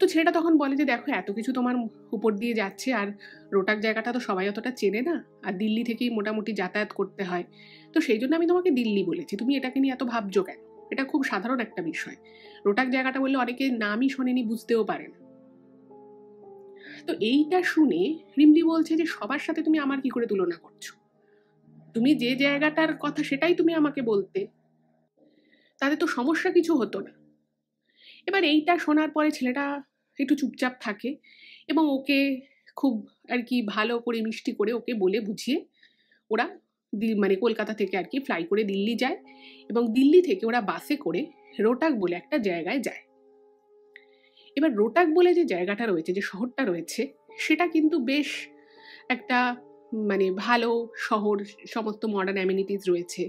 তো ছেলেটা তখন বলে যে দেখো এত কিছু তোমার উপর দিয়ে যাচ্ছে, আর রোটাক জায়গাটা তো সবাই অতটা চেনে না, আর দিল্লি থেকেই মোটামুটি যাতায়াত করতে হয়, তো সেই জন্য আমি তোমাকে দিল্লি বলেছি, তুমি এটাকে নিয়ে এত ভাবছো কেন, এটা খুব সাধারণ একটা বিষয়। রোটাক জায়গাটা বললে অনেকে নামই শোনেনি, বুঝতেও পারে না। তো এইটা শুনে রিমলি বলছে যে সবার সাথে তুমি আমার কি করে তুলনা করছো? তুমি যে জায়গাটার কথা সেটাই তুমি আমাকে বলতে, তাতে তো সমস্যা কিছু হতো না। এবার এইটা শোনার পরে ছেলেটা একটু চুপচাপ থাকে এবং ওকে খুব আর কি ভালো করে মিষ্টি করে ওকে বলে বুঝিয়ে ওরা মানে কলকাতা থেকে আর কি ফ্লাই করে দিল্লি যায় এবং দিল্লি থেকে ওরা বাসে করে রোটাক বলে একটা জায়গায় যায়। এবার রোটাক বলে যে জায়গাটা রয়েছে, যে শহরটা রয়েছে, সেটা কিন্তু বেশ একটা মানে ভালো শহর, সমস্ত মডার্ন অ্যামিনিটিস রয়েছে।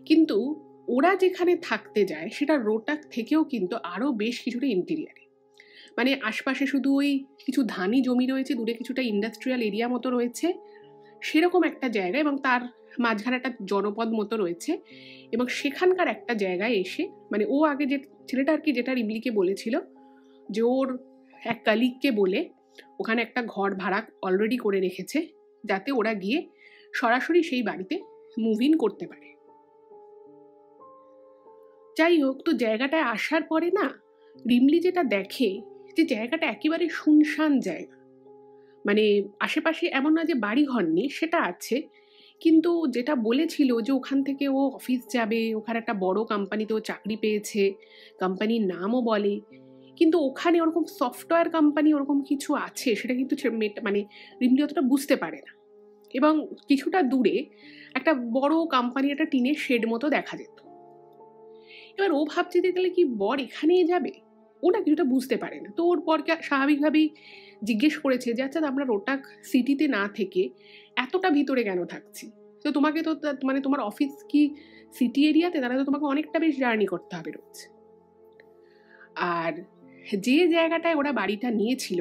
কিন্তু ওরা যেখানে থাকতে যায় সেটা রোটাক থেকেও কিন্তু আরও বেশ কিছুটা ইন্টেরিয়ারে, মানে আশপাশে শুধু ওই কিছু ধানি জমি রয়েছে, দূরে কিছুটা ইন্ডাস্ট্রিয়াল এরিয়া মতো রয়েছে, সেরকম একটা জায়গা, এবং তার মাঝখানে একটা জনপদ মতো রয়েছে। এবং সেখানকার একটা জায়গায় এসে মানে ও আগে যে ছেলেটা আর কি যেটা রিমলিকে বলেছিল যে ওর এক কালিগকে বলে ওখানে একটা ঘর ভাড়া অলরেডি করে রেখেছে, যাতে ওরা গিয়ে সরাসরি সেই বাড়িতে মুভ ইন করতে পারে। যাই হোক, তো জায়গাটায় আসার পরে না রিমলি যেটা দেখে যে জায়গাটা একেবারে শুনশান জায়গা, মানে আশেপাশে এমন না যে বাড়ি ঘর নেই, সেটা আছে, কিন্তু যেটা বলেছিল যে ওখান থেকে ও অফিস যাবে, ওখানে একটা বড় কোম্পানিতে ও চাকরি পেয়েছে, কোম্পানির নামও বলে, কিন্তু ওখানে ওরকম সফটওয়্যার কোম্পানি ওরকম কিছু আছে সেটা কিন্তু মানে রিমলি অতটা বুঝতে পারে না। এবং কিছুটা দূরে একটা বড় কোম্পানি, একটা টিনের শেড মতো দেখা যেত। এবার ও ভাবছে যে তাহলে কি বর এখানেই যাবে, ও না কিছুটা বুঝতে পারে না। তো ওর বরকে স্বাভাবিকভাবেই জিজ্ঞেস করেছে যে আচ্ছা, আমরা রোটাক সিটিতে না থেকে এতটা ভিতরে কেন থাকছি? তো তোমাকে তো মানে তোমার অফিস কি সিটি এরিয়াতে, তাহলে তো তোমাকে অনেকটা বেশ জার্নি করতে হবে রোজ। আর যে জায়গাটায় ওরা বাড়িটা নিয়েছিল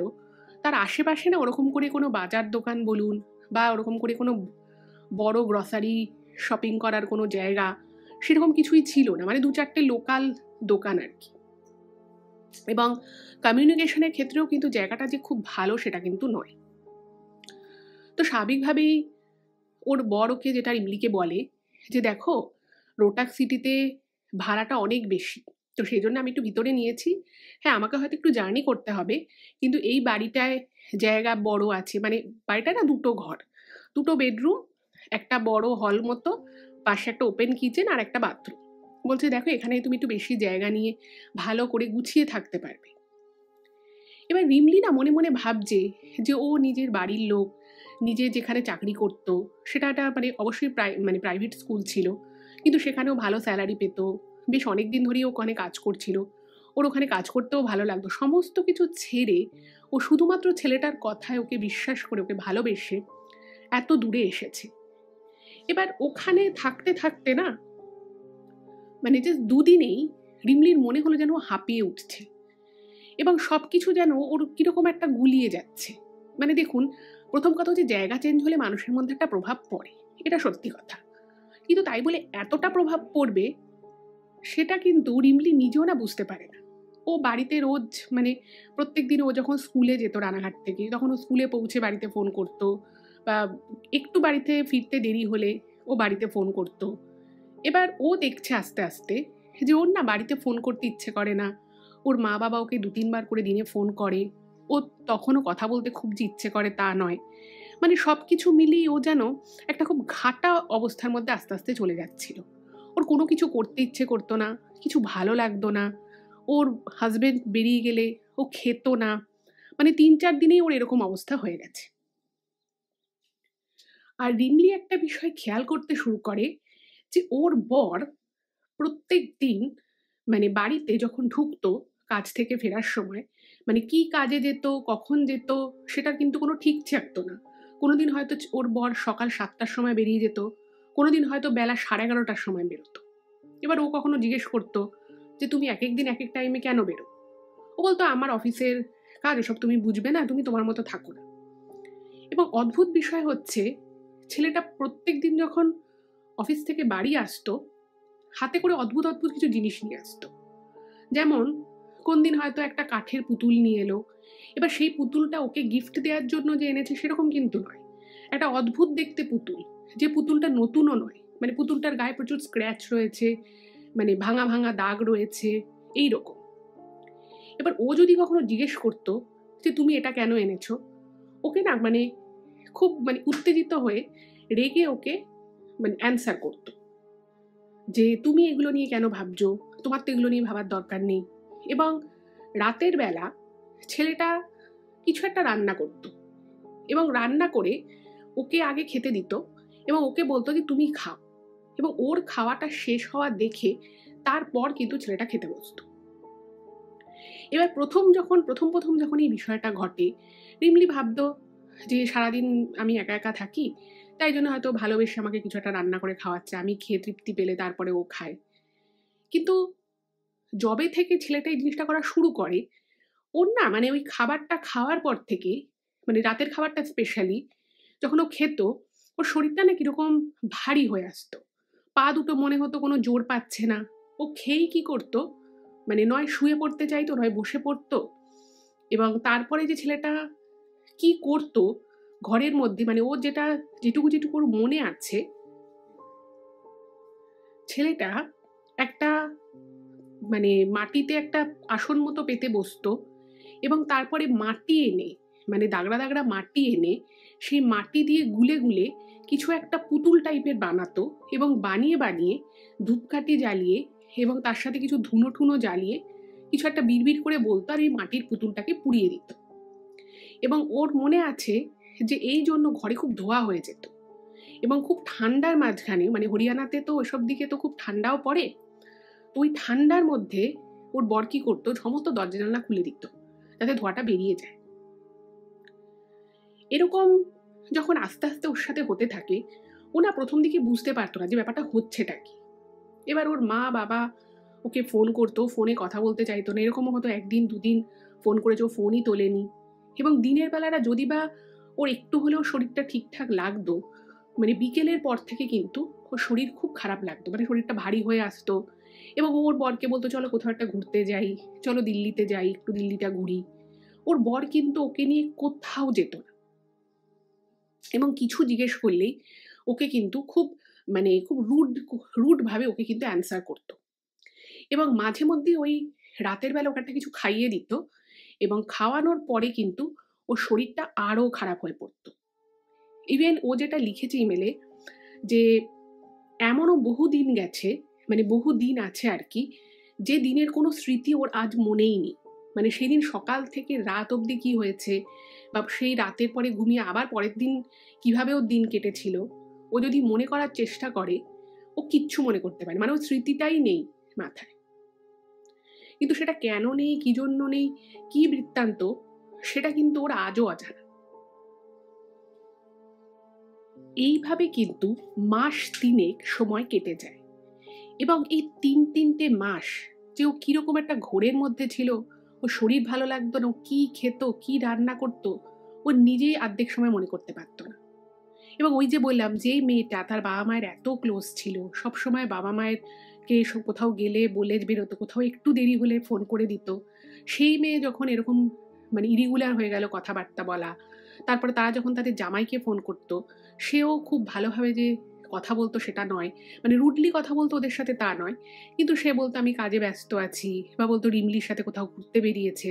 তার আশেপাশে না ওরকম করে কোনো বাজার দোকান বলুন বা ওরকম করে কোনো বড় গ্রসারি শপিং করার কোনো জায়গা সেরকম কিছুই ছিল না, মানে 2-4টে লোকাল দোকান আর কি। এবং কমিউনিকেশনের ক্ষেত্রেও কিন্তু জায়গাটা যে খুব ভালো সেটা কিন্তু নয়। তো স্বাভাবিকভাবেই ওর বর ওকে যেটা রিমলিকে বলে যে দেখো, রোটাক সিটিতে ভাড়াটা অনেক বেশি, তো সেই জন্য আমি একটু ভিতরে নিয়েছি। হ্যাঁ, আমাকে হয়তো একটু জার্নি করতে হবে, কিন্তু এই বাড়িটায় জায়গা বড় আছে, মানে বাড়িটা না 2টো ঘর, 2টো বেডরুম, একটা বড় হল মতো, পাশে একটা ওপেন কিচেন আর একটা বাথরুম। বলছে দেখো, এখানে তুমি একটু বেশি জায়গা নিয়ে ভালো করে গুছিয়ে থাকতে পারবে। এবার রিমলি না মনে মনে ভাবছে যে ও নিজের বাড়ির লোক, নিজে যেখানে চাকরি করত সেটা একটা মানে অবশ্যই মানে প্রাইভেট স্কুল ছিল, কিন্তু সেখানেও ভালো স্যালারি পেত, বেশ অনেক দিন ধরেই ওখানে কাজ করছিল, ওর ওখানে কাজ করতেও ভালো লাগতো। সমস্ত কিছু ছেড়ে ও শুধুমাত্র ছেলেটার কথায় ওকে বিশ্বাস করে ওকে ভালোবেসে এত দূরে এসেছে। এবার ওখানে থাকতে থাকতে না মানে যে দুদিনেই রিমলির মনে হলো যেন ও হাঁপিয়ে উঠছে এবং সবকিছু যেন ওর কিরকম একটা গুলিয়ে যাচ্ছে। মানে দেখুন, প্রথম কথা হচ্ছে জায়গা চেঞ্জ হলে মানুষের মধ্যে একটা প্রভাব পড়ে, এটা সত্যি কথা, কিন্তু তাই বলে এতটা প্রভাব পড়বে সেটা কিন্তু রিমলি নিজেও না বুঝতে পারে না। ও বাড়িতে রোজ মানে প্রত্যেক দিন ও যখন স্কুলে যেত রানাঘাট থেকে, তখন ও স্কুলে পৌঁছে বাড়িতে ফোন করতো, বা একটু বাড়িতে ফিরতে দেরি হলে ও বাড়িতে ফোন করতো। এবার ও দেখছে আস্তে আস্তে যে ওর না বাড়িতে ফোন করতে ইচ্ছে করে না, ওর মা বাবা ওকে 2-3 বার করে দিনে ফোন করে, ও তখনও কথা বলতে খুব যে ইচ্ছে করে তা নয়, মানে সব কিছু মিলিয়ে ও যেন একটা খুব ঘাটা অবস্থার মধ্যে আস্তে আস্তে চলে যাচ্ছিল। ওর কোনো কিছু করতে ইচ্ছে করতো না, কিছু ভালো লাগতো না, ওর হাজবেন্ড বেরিয়ে গেলে ও খেতো না, মানে 3-4 দিনেই ওর এরকম অবস্থা হয়ে গেছে। আর রিমলি একটা বিষয় খেয়াল করতে শুরু করে যে ওর বর প্রত্যেক দিন মানে বাড়িতে যখন ঢুকতো কাজ থেকে ফেরার সময়, মানে কি কাজে যেত, কখন যেত, সেটার কিন্তু কোনো ঠিক থাকতো না। কোনোদিন হয়তো ওর বর সকাল 7টার সময় বেরিয়ে যেত, কোনোদিন হয়তো বেলা 11:30টার সময় বেরোতো। এবার ও কখনো জিজ্ঞেস করতো যে তুমি এক এক দিন এক এক টাইমে কেন বেরো? ও বলতো আমার অফিসের কাজ, এসব তুমি বুঝবে না, তুমি তোমার মতো থাকো না। এবং অদ্ভুত বিষয় হচ্ছে, ছেলেটা প্রত্যেক দিন যখন অফিস থেকে বাড়ি আসতো হাতে করে অদ্ভুত অদ্ভুত কিছু জিনিস নিয়ে আসতো। যেমন কোন দিন হয়তো একটা কাঠের পুতুল নিয়ে এলো, এবার সেই পুতুলটা ওকে গিফট দেওয়ার জন্য যে এনেছে সেরকম কিন্তু নয়, একটা অদ্ভুত দেখতে পুতুল, যে পুতুলটা নতুনও নয়, মানে পুতুলটার গায়ে প্রচুর স্ক্র্যাচ রয়েছে, মানে ভাঙা ভাঙা দাগ রয়েছে, এই রকম। এবার ও যদি কখনো জিজ্ঞেস করতো যে তুমি এটা কেন এনেছো। ওকে না মানে খুব মানে উত্তেজিত হয়ে রেগে ওকে মানে অ্যান্সার করতো যে তুমি এগুলো নিয়ে কেন ভাবছো, তোমার তো এগুলো নিয়ে ভাবার দরকার নেই। এবং রাতের বেলা ছেলেটা কিছু একটা রান্না করতো এবং রান্না করে ওকে আগে খেতে দিত এবং ওকে বলতো যে তুমি খাও, এবং ওর খাওয়াটা শেষ হওয়া দেখে তারপর কিন্তু ছেলেটা খেতে বসতো। এবার প্রথম যখন এই বিষয়টা ঘটে, রিমলি ভাবতো যে সারাদিন আমি একা একা থাকি, তাই জন্য হয়তো ভালোবেসে আমাকে কিছু একটা রান্না করে খাওয়াচ্ছে, আমি খেয়ে তৃপ্তি পেলে তারপরে ও খায়। কিন্তু যবে থেকে ছেলেটা এই জিনিসটা করা শুরু করে, ওর না মানে ওই খাবারটা খাওয়ার পর থেকে, মানে রাতের খাবারটা স্পেশালি যখন ও খেত, ওর শরীরটা না কিরকম ভারী হয়ে আসতো, পা দুটো মনে হতো কোনো জোর পাচ্ছে না। ও খেয়েই কি করতো, মানে নয় শুয়ে পড়তে চাইতো নয় বসে পড়তো। এবং তারপরে যে ছেলেটা কি করতো ঘরের মধ্যে, মানে ওর যেটুকু ওর মনে আছে, ছেলেটা একটা মানে মাটিতে একটা আসন মতো পেতে বসতো এবং তারপরে মাটি এনে, মানে দাগড়া দাগড়া মাটি এনে সেই মাটি দিয়ে গুলে গুলে কিছু একটা পুতুল টাইপের বানাতো এবং বানিয়ে বানিয়ে ধূপকাঠি জ্বালিয়ে এবং তার সাথে কিছু ধুনো ঠুনো জ্বালিয়ে কিছু একটা বিড়বিড় করে বলতো, আর এই মাটির পুতুলটাকে পুড়িয়ে দিত। এবং ওর মনে আছে যে এই জন্য ঘরে খুব ধোয়া হয়ে যেত এবং খুব ঠান্ডার মাঝখানে, মানে হরিয়ানাতে তো ওসব দিকে তো খুব ঠান্ডাও পড়ে, তো ওই ঠান্ডার মধ্যে ওর বর কি করতো, সমস্ত দরজা জানলা খুলে দিত যাতে ধোঁয়াটা বেরিয়ে যায়। এরকম যখন আস্তে আস্তে ওর সাথে হতে থাকে, ও না প্রথম দিকে বুঝতে পারতো না যে ব্যাপারটা হচ্ছেটা কি। এবার ওর মা বাবা ওকে ফোন করতো, ফোনে কথা বলতে চাইতো না, এরকমও হতো একদিন দুদিন ফোন করেছে ও ফোনই তোলেনি। এবং দিনের বেলাটা যদি বা ওর একটু হলেও শরীরটা ঠিকঠাক লাগতো, মানে বিকেলের পর থেকে কিন্তু ওর শরীর খুব খারাপ লাগতো, মানে শরীরটা ভারী হয়ে আসতো। এবং ওর বরকে বলতো চলো কোথাও একটা ঘুরতে যাই, চলো দিল্লিতে যাই, একটু দিল্লিটা ঘুরি। ওর বর কিন্তু ওকে নিয়ে কোথাও যেত না এবং কিছু জিজ্ঞেস করলেই ওকে কিন্তু খুব মানে খুব রুড ভাবে ওকে কিন্তু অ্যান্সার করতো। এবং মাঝে মধ্যে ওই রাতের বেলা ওকে একটা কিছু খাইয়ে দিত এবং খাওয়ানোর পরে কিন্তু ওর শরীরটা আরো খারাপ হয়ে পড়তো। ইভেন ও যেটা লিখেছে ইমেলে, যে এমনও বহু দিন গেছে, মানে বহু দিন আছে আর কি, যে দিনের কোনো স্মৃতি ওর আজ মনেই নেই। মানে সেদিন সকাল থেকে রাত অবধি কি হয়েছে, বা সেই রাতের পরে ঘুমিয়ে আবার পরের দিন কিভাবে ওর দিন কেটেছিল, ও যদি মনে করার চেষ্টা করে ও কিচ্ছু মনে করতে পারে, মানে ওর স্মৃতিটাই নেই মাথায়। কিন্তু সেটা কেন নেই, কি জন্য নেই, কি বৃত্তান্ত, সেটা কিন্তু ওর আজও অজানা। এইভাবে কিন্তু মাস 3 সময় কেটে যায় এবং এই তিনটে মাস যে ও কিরকম একটা ঘোরের মধ্যে ছিল, ও শরীর ভালো লাগতো না, ও কি খেত কি রান্না করতো ও নিজেই অর্ধেক সময় মনে করতে পারতো না। এবং ওই যে বললাম, যেই মেয়েটা তার বাবা মায়ের এত ক্লোজ ছিল, সব সময় বাবা মায়ের কে কোথাও গেলে বলে বেরোতো, কোথাও একটু দেরি হলে ফোন করে দিত, সেই মেয়ে যখন এরকম মানে ইরিগুলার হয়ে গেল কথাবার্তা বলা, তারপরে তারা যখন তাদের জামাইকে ফোন করতো, সেও খুব ভালোভাবে যে কথা বলতো সেটা নয়, মানে রুডলি কথা বলতো ওদের সাথে তা নয়, কিন্তু সে বলতো আমি কাজে ব্যস্ত আছি, বা বলতো রিমলির সাথে কোথাও ঘুরতে বেরিয়েছে।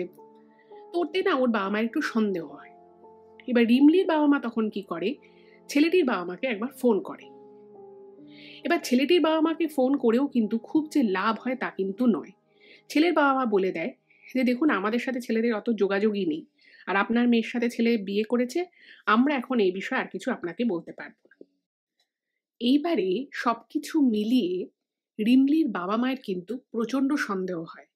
তো ওতে না ওর বাবা মায়ের একটু সন্দেহ হয়। এবার রিমলির বাবা মা তখন কি করে, ছেলেটির বাবা মাকে একবার ফোন করে। এবার ছেলেটির বাবা মাকে ফোন করেও কিন্তু খুব যে লাভ হয় তা কিন্তু নয়। ছেলের বাবা মা বলে দেয় যে দেখুন আমাদের সাথে ছেলেদের অত যোগাযোগই নেই, আর আপনার মেয়ের সাথে ছেলে বিয়ে করেছে, আমরা এখন এই বিষয়ে আর কিছু আপনাকে বলতে পারবো না। এইবারে সবকিছু মিলিয়ে রিমলির বাবা মায়ের কিন্তু প্রচন্ড সন্দেহ হয়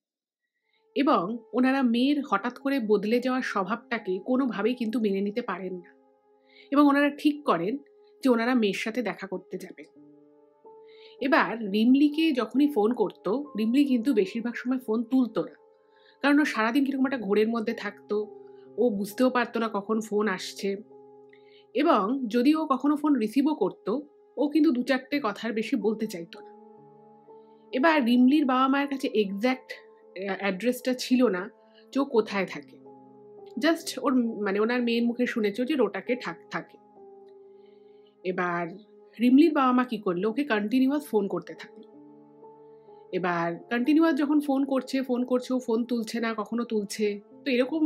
এবং ওনারা মেয়ের হঠাৎ করে বদলে যাওয়ার স্বভাবটাকে কোনোভাবেই কিন্তু মেনে নিতে পারেন না এবং ওনারা ঠিক করেন যে ওনারা মেয়ের সাথে দেখা করতে যাবেন। এবার রিমলিকে যখনই ফোন করতো, রিমলি কিন্তু বেশিরভাগ সময় ফোন তুলতো না, কারণ ও সারাদিন কিরকম একটা ঘোরের মধ্যে থাকতো, ও বুঝতেও পারতো না কখন ফোন আসছে। এবং যদি ও কখনো ফোন রিসিভও করতো, ও কিন্তু 2-4টে কথার বেশি বলতে চাইতো না। এবার রিমলির বাবা মায়ের কাছে এক্স্যাক্ট অ্যাড্রেসটা ছিল না যে ও কোথায় থাকে, জাস্ট ওর মানে ওনার মেয়ের মুখে শুনেছ যে রোটাকে থাকে। এবার রিমলির বাবা মা কি করলো, ওকে কন্টিনিউয়াস ফোন করতে থাকলো। এবার কন্টিনিউয়াস যখন ফোন করছে ও ফোন তুলছে না, কখনো তুলছে, তো এরকম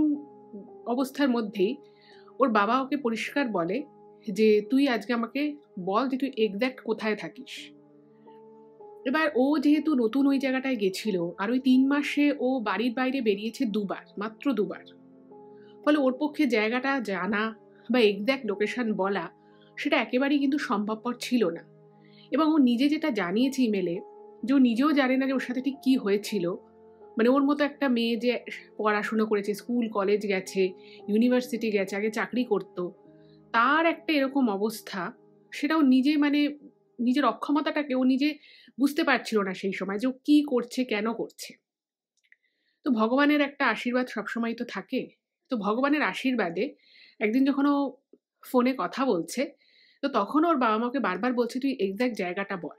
অবস্থার মধ্যেই ওর বাবা ওকে পরিষ্কার বলে যে তুই আজকে আমাকে বল যে তুই এক্স্যাক্ট কোথায় থাকিস। এবার ও যেহেতু নতুন ওই জায়গাটায় গেছিল, আর ওই 3 মাসে ও বাড়ির বাইরে বেরিয়েছে 2 বার, মাত্র 2 বার। ফলে ওর পক্ষে জায়গাটা জানা বা এক্স্যাক্ট লোকেশন বলা সেটা একেবারেই কিন্তু সম্ভবপর ছিল না। এবং ও নিজে যেটা জানিয়েছে ইমেলে, যে ও নিজেও জানে না যে ওর সাথে ঠিক কী হয়েছিল। মানে ওর মতো একটা মেয়ে যে পড়াশুনো করেছে, স্কুল কলেজ গেছে, ইউনিভার্সিটি গেছে, আগে চাকরি করত, তার একটা এরকম অবস্থা, সেটাও নিজে মানে নিজের অক্ষমতাটাকে ও নিজে বুঝতে পারছিল না সেই সময় যে ও কী করছে, কেন করছে। তো ভগবানের একটা আশীর্বাদ সবসময় তো থাকে। তো ভগবানের আশীর্বাদে একদিন যখন ও ফোনে কথা বলছে, তো তখন ওর বাবা মাকে বারবার বলছে তুই এক্স্যাক্ট জায়গাটা বল।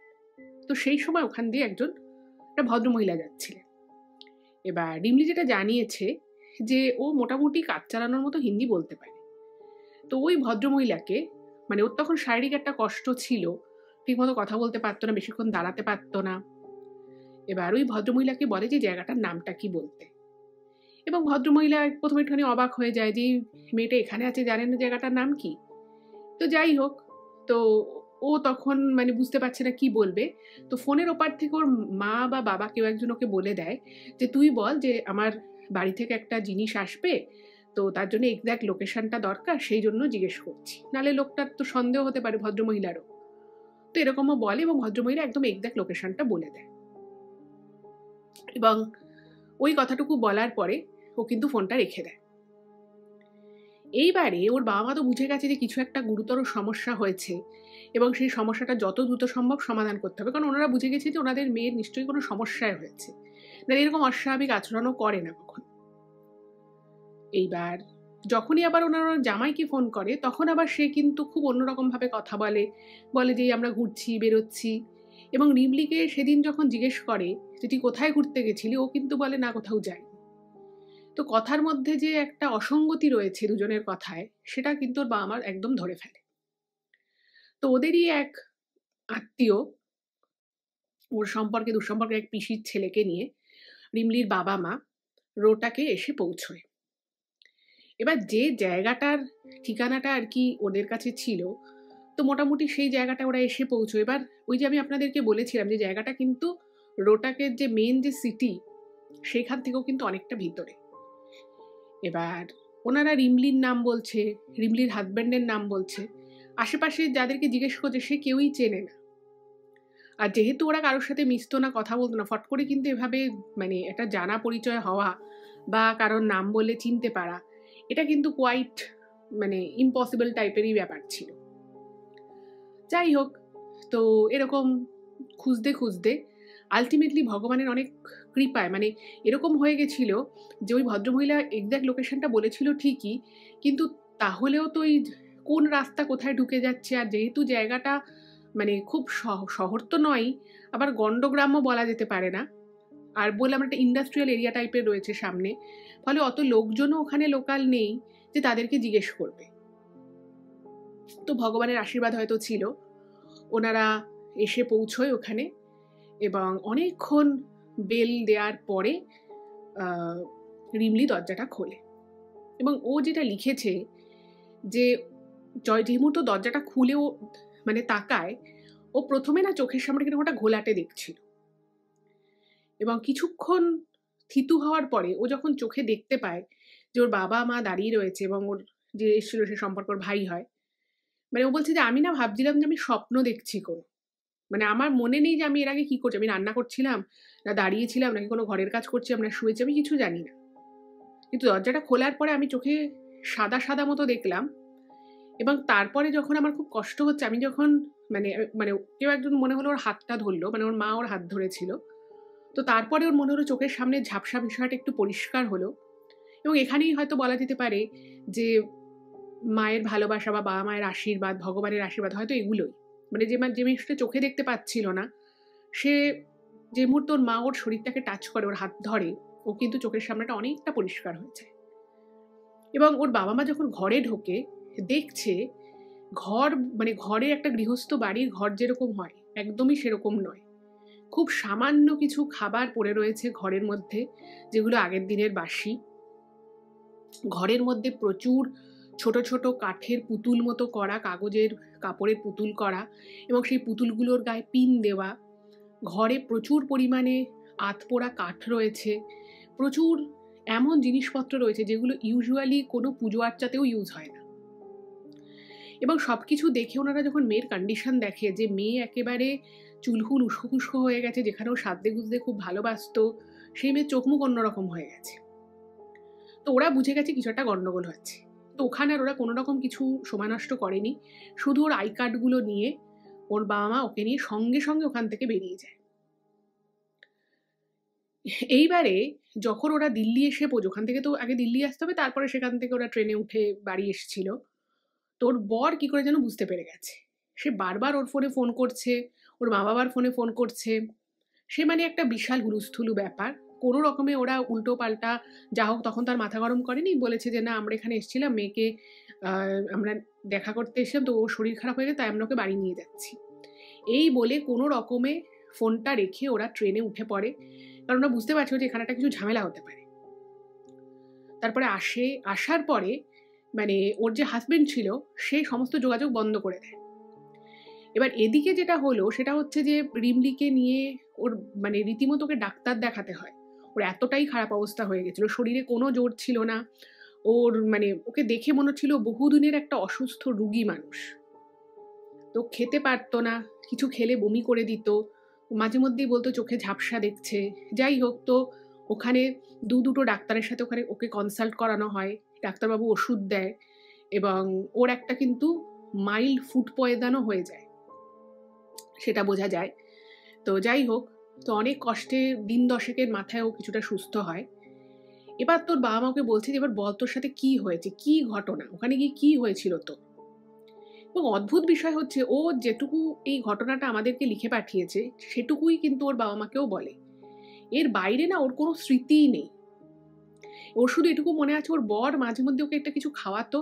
তো সেই সময় ওখান দিয়ে একটা ভদ্রমহিলা যাচ্ছিলেন। এবার রিমলি যেটা জানিয়েছে যে ও মোটামুটি কাজ চালানোর মতো হিন্দি বলতে পারে। তো ওই ভদ্রমহিলাকে, মানে ওর তখন শারীরিক একটা কষ্ট ছিল, ঠিকমতো কথা বলতে পারতো না, বেশিক্ষণ দাঁড়াতে পারতো না। এবার ওই ভদ্রমহিলাকে বলে যে জায়গাটার নামটা কি বলতে। এবং ভদ্রমহিলা প্রথমে একটুখানি অবাক হয়ে যায় যে মেয়েটা এখানে আছে, জানেন না জায়গাটার নাম কি। তো যাই হোক, তো ও তখন মানে বুঝতে পারছে না কি বলবে। তো ফোনের ওপার থেকে ওর মা বা বাবা কেউ একজন ওকে বলে দেয় যে তুই বল যে আমার বাড়ি থেকে একটা জিনিস আসবে, তো তার জন্য এক্স্যাক্ট লোকেশনটা দরকার, সেই জন্য জিজ্ঞেস করছি, নাহলে লোকটার তো সন্দেহ হতে পারে ভদ্রমহিলারও। তো এরকমও বলে এবং ভদ্রমহিলা একদম এক্স্যাক্ট লোকেশনটা বলে দেয়। এবং ওই কথাটুকু বলার পরে ও কিন্তু ফোনটা রেখে দেয়। এইবারে ওর বাবা মা তো বুঝে গেছে যে কিছু একটা গুরুতর সমস্যা হয়েছে এবং সেই সমস্যাটা যত দ্রুত সম্ভব সমাধান করতে হবে, কারণ ওনারা বুঝে গেছে যে ওনাদের মেয়ের নিশ্চয়ই কোনো সমস্যায় হয়েছে, না এরকম অস্বাভাবিক আচরণও করে না কখন। এইবার যখনই আবার ওনার জামাইকে ফোন করে, তখন আবার সে কিন্তু খুব অন্যরকমভাবে কথা বলে, বলে যে আমরা ঘুরছি, বেরোচ্ছি। এবং রিমলিকে সেদিন যখন জিজ্ঞেস করে যে তুই কোথায় ঘুরতে গেছিলি, ও কিন্তু বলে না কোথাও যাই। তো কথার মধ্যে যে একটা অসঙ্গতি রয়েছে দুজনের কথায়, সেটা কিন্তু ওর বাবা মা একদম ধরে ফেলে। তো ওদেরই এক আত্মীয়, ওর সম্পর্কে দুঃসম্পর্কে এক পিসির ছেলেকে নিয়ে রিমলির বাবা মা রোটাকে এসে পৌঁছয়। এবার যে জায়গাটার ঠিকানাটা আর কি ওদের কাছে ছিল, তো মোটামুটি সেই জায়গাটা ওরা এসে পৌঁছয়। এবার ওই যে আমি আপনাদেরকে বলেছিলাম যে জায়গাটা কিন্তু রোটাকের যে মেন যে সিটি, সেখান থেকেও কিন্তু অনেকটা ভিতরে। এবার ওনারা রিমলির নাম বলছে, রিমলির হাজব্যান্ডের নাম বলছে, আশেপাশে যাদেরকে জিজ্ঞেস করছে সে কেউই চেনে না। আর যেহেতু ওরা কারোর সাথে মিশতো না, কথা বলতো না, ফট করে কিন্তু এভাবে মানে একটা জানা পরিচয় হওয়া বা কারোর নাম বলে চিনতে পারা, এটা কিন্তু কোয়াইট মানে ইম্পসিবল টাইপেরই ব্যাপার ছিল। যাই হোক, তো এরকম খুঁজতে খুঁজতে আলটিমেটলি ভগবানের অনেক কৃপায় মানে এরকম হয়ে গেছিল যে ওই ভদ্রমহিলা এক্স্যাক্ট লোকেশনটা বলেছিল ঠিকই, কিন্তু তাহলেও তো ওই কোন রাস্তা কোথায় ঢুকে যাচ্ছে, আর যেহেতু জায়গাটা মানে খুব শহর তো নয়, আবার গণ্ডগ্রামও বলা যেতে পারে না, আর বললাম একটা ইন্ডাস্ট্রিয়াল এরিয়া টাইপের রয়েছে সামনে, ফলে অত লোকজনও ওখানে লোকাল নেই যে তাদেরকে জিজ্ঞেস করবে। তো ভগবানের আশীর্বাদ হয়তো ছিল, ওনারা এসে পৌঁছয় ওখানে এবং অনেকক্ষণ বেল দেওয়ার পরে রিমলি দরজাটা খোলে। এবং ও যেটা লিখেছে যে যে মুহূর্ত দরজাটা খুলেও মানে তাকায়, ও প্রথমে না চোখের সামনে কিরকম একটা ঘোলাটে দেখছিল, এবং কিছুক্ষণ থিতু হওয়ার পরে ও যখন চোখে দেখতে পায় যে ওর বাবা মা দাঁড়িয়ে রয়েছে এবং ওর যে এসেছিল সে সম্পর্ক ওর ভাই হয়, মানে ও বলছে যে আমি না ভাবছিলাম যে আমি স্বপ্ন দেখছি কোনো, মানে আমার মনে নেই যে আমি এর আগে কি করছি, আমি রান্না করছিলাম না দাঁড়িয়েছিলাম নাকি কোনো ঘরের কাজ করছি আমরা শুয়েছি, আমি কিছু জানি না। কিন্তু দরজাটা খোলার পরে আমি চোখে সাদা সাদা মতো দেখলাম। এবং তারপরে যখন আমার খুব কষ্ট হচ্ছে, আমি যখন মানে মানে কেউ একজন মনে হলো ওর হাতটা ধরলো, মানে ওর মা ওর হাত ধরেছিল, তো তারপরে ওর মনে হলো চোখের সামনে ঝাপসা বিষয়টা একটু পরিষ্কার হলো। এবং এখানেই হয়তো বলা যেতে পারে যে মায়ের ভালোবাসা বা বাবা মায়ের আশীর্বাদ, ভগবানের আশীর্বাদ হয়তো এগুলোই, মানে যে জিনিসটা চোখে দেখতে পাচ্ছিল না, সে যে মুহূর্তে ওর মা ওর শরীরটাকে টাচ করে, ওর হাত ধরে, ও কিন্তু চোখের সামনেটা অনেকটা পরিষ্কার হয়েছে। এবং ওর বাবা মা যখন ঘরে ঢোকে দেখছে ঘর মানে ঘরের একটা গৃহস্থ বাড়ির ঘর যেরকম হয় একদমই সেরকম নয়। খুব সামান্য কিছু খাবার পড়ে রয়েছে ঘরের মধ্যে, যেগুলো আগের দিনের বাসি। ঘরের মধ্যে প্রচুর ছোট ছোট কাঠের পুতুল মতো করা, কাগজের কাপড়ের পুতুল করা, এবং সেই পুতুলগুলোর গায়ে পিন দেওয়া। ঘরে প্রচুর পরিমাণে আতপোড়া কাঠ রয়েছে, প্রচুর এমন জিনিসপত্র রয়েছে যেগুলো ইউজুয়ালি কোনো পুজো আর্চাতেও ইউজ হয় না। এবং সব কিছু দেখে ওনারা যখন মেয়ের কন্ডিশন দেখে যে মেয়ে একেবারে চুলহুল উস্কো খুস্কো হয়ে গেছে, যেখানেও সাজতে গুজতে খুব ভালোবাসতো, সেই মেয়ের চোখ মুখ অন্যরকম হয়ে গেছে। তো ওরা বুঝে গেছে কিছু একটা গন্ডগোল হচ্ছে। তো ওখানে আর ওরা কোনো রকম কিছু সময় নষ্ট করেনি, শুধু ওর আই কার্ডগুলো নিয়ে ওর বাবা মা ওকে নিয়ে সঙ্গে সঙ্গে ওখান থেকে বেরিয়ে যায়। এইবারে যখন ওরা দিল্লি এসে ওখান থেকে তো আগে দিল্লি আসতে হবে, তারপরে সেখান থেকে ওরা ট্রেনে উঠে বাড়ি এসেছিল। তোর বর কি করে যেন বুঝতে পেরে গেছে। সে বারবার ওর ফোনে ফোন করছে, ওর মা বাবার ফোনে ফোন করছে। সে মানে একটা বিশাল হুলুস্থুলু ব্যাপার। কোনো রকমে ওরা উল্টো পাল্টা যা হোক তখন তার মাথা গরম করেনি, বলেছে যে না আমরা এখানে এসেছিলাম, মেয়েকে আমরা দেখা করতে এসেছিলাম, তো ওর শরীর খারাপ হয়ে গেছে, তাই আমরা ওকে বাড়ি নিয়ে যাচ্ছি। এই বলে কোনো রকমে ফোনটা রেখে ওরা ট্রেনে উঠে পড়ে, কারণ ওরা বুঝতে পারছো যে এখানে একটা কিছু ঝামেলা হতে পারে। তারপরে আসার পরে মানে ওর যে হাজবেন্ড ছিল সে সমস্ত যোগাযোগ বন্ধ করে দেয়। এবার এদিকে যেটা হলো সেটা হচ্ছে যে রিমলিকে নিয়ে ওর মানে রীতিমতো ওকে ডাক্তার দেখাতে হয়। ওর এতটাই খারাপ অবস্থা হয়ে গেছিল, শরীরে কোনো জোর ছিল না। ওর মানে ওকে দেখে মনে হচ্ছিল বহুদিনের একটা অসুস্থ রুগী মানুষ। তো খেতে পারতো না, কিছু খেলে বমি করে দিত, মাঝে মধ্যেই বলতো চোখে ঝাপসা দেখছে। যাই হোক, তো ওখানে দুটো ডাক্তারের সাথে ওকে কনসাল্ট করানো হয়, ডাক্তারবাবু ওষুধ দেয়, এবং ওর একটা কিন্তু মাইল্ড ফুড পয়জনও হয়ে যায়, সেটা বোঝা যায়। তো যাই হোক, তো অনেক কষ্টে দিন দশেকের মাথায় ও কিছুটা সুস্থ হয়। এবার তোর বাবা মাকে বলছে যে এবার বল তোর সাথে কি হয়েছে, কি ঘটনা, ওখানে গিয়ে কি হয়েছিল তো। এবং অদ্ভুত বিষয় হচ্ছে ও যেটুকু এই ঘটনাটা আমাদেরকে লিখে পাঠিয়েছে সেটুকুই কিন্তু ওর বাবা মাকেও বলে। এর বাইরে না ওর কোনো স্মৃতিই নেই। ওর শুধু এটুকু মনে আছে ওর বর মাঝে মধ্যে ওকে একটা কিছু খাওয়াতো,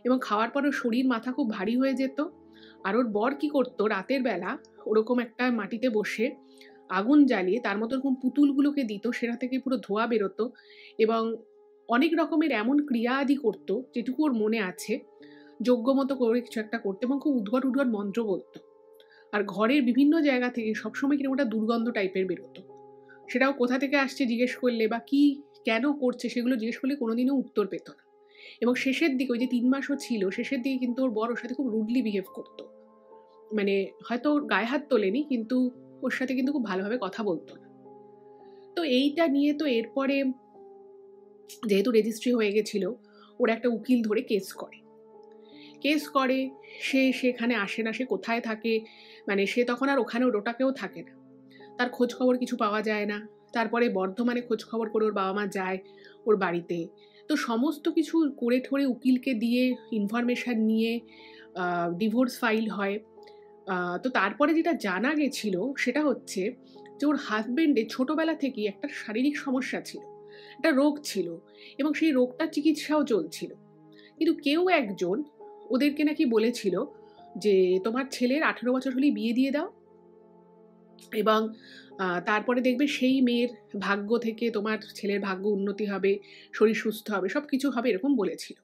এবং খাওয়ার পর ওর শরীর মাথা খুব ভারী হয়ে যেত। আর ওর বর কি করতো, রাতের বেলা ওরকম একটা মাটিতে বসে আগুন জ্বালিয়ে তার মতো এরকম পুতুলগুলোকে দিত, সেটা থেকে পুরো ধোঁয়া বেরোতো, এবং অনেক রকমের এমন ক্রিয়া আদি করতো যেটুকু ওর মনে আছে, যোগ্য মতো করে কিছু একটা করতো, এবং খুব উদ্ভট উদ্ভট মন্ত্র বলতো। আর ঘরের বিভিন্ন জায়গা থেকে সবসময় কিরকম একটা দুর্গন্ধ টাইপের বেরোতো। সেটাও কোথা থেকে আসছে জিজ্ঞেস করলে বা কি কেন করছে সেগুলো জিজ্ঞেস করলে কোনোদিনও উত্তর পেত না। এবং শেষের দিকে ওই যে 3 মাসও ছিল, শেষের দিকে কিন্তু ওর বর ওর সাথে খুব রুডলি বিহেভ করতো। মানে হয়তো ওর গায়ে হাত তোলেনি, কিন্তু ওর সাথে কিন্তু খুব ভালোভাবে কথা বলতো না। তো এইটা নিয়ে তো এরপরে যেহেতু রেজিস্ট্রি হয়ে গেছিল, ওরা একটা উকিল ধরে কেস করে। সে সেখানে আসে না, সে কোথায় থাকে, মানে সে তখন আর ওখানে ওটাকেও থাকে না, তার খোঁজ খবর কিছু পাওয়া যায় না। তারপরে বর্ধমানে খোঁজ খবর করে ওর বাবা মা যায় ওর বাড়িতে। তো সমস্ত কিছু করে ঠোরে উকিলকে দিয়ে ইনফরমেশান নিয়ে ডিভোর্স ফাইল হয়। তো তারপরে যেটা জানা গেছিল সেটা হচ্ছে যে ওর হাজবেন্ডের ছোটবেলা থেকেই একটা শারীরিক সমস্যা ছিল, একটা রোগ ছিল, এবং সেই রোগটার চিকিৎসাও চলছিল। কিন্তু কেউ একজন ওদেরকে নাকি বলেছিল যে তোমার ছেলের 18 বছর হলেই বিয়ে দিয়ে দাও, এবং তারপরে দেখবে সেই মেয়ের ভাগ্য থেকে তোমার ছেলের ভাগ্য উন্নতি হবে, শরীর সুস্থ হবে, সব কিছু হবে, এরকম বলেছিল।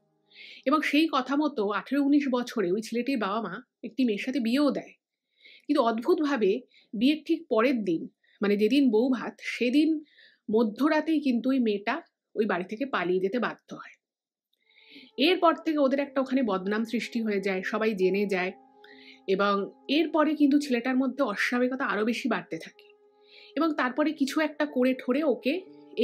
এবং সেই কথা মতো 18-19 বছরে ওই ছেলেটির বাবা মা একটি মেয়ের সাথে বিয়েও দেয়। কিন্তু অদ্ভুতভাবে বিয়ের ঠিক পরের দিন, মানে যেদিন বউ ভাত, সেদিন মধ্যরাতেই কিন্তু ওই মেয়েটা ওই বাড়ি থেকে পালিয়ে যেতে বাধ্য হয়। এরপর থেকে ওদের একটা ওখানে বদনাম সৃষ্টি হয়ে যায়, সবাই জেনে যায়, এবং এরপরে কিন্তু ছেলেটার মধ্যে অস্বাভাবিকতা আরো বেশি বাড়তে থাকে। এবং তারপরে কিছু একটা করে ঠোরে ওকে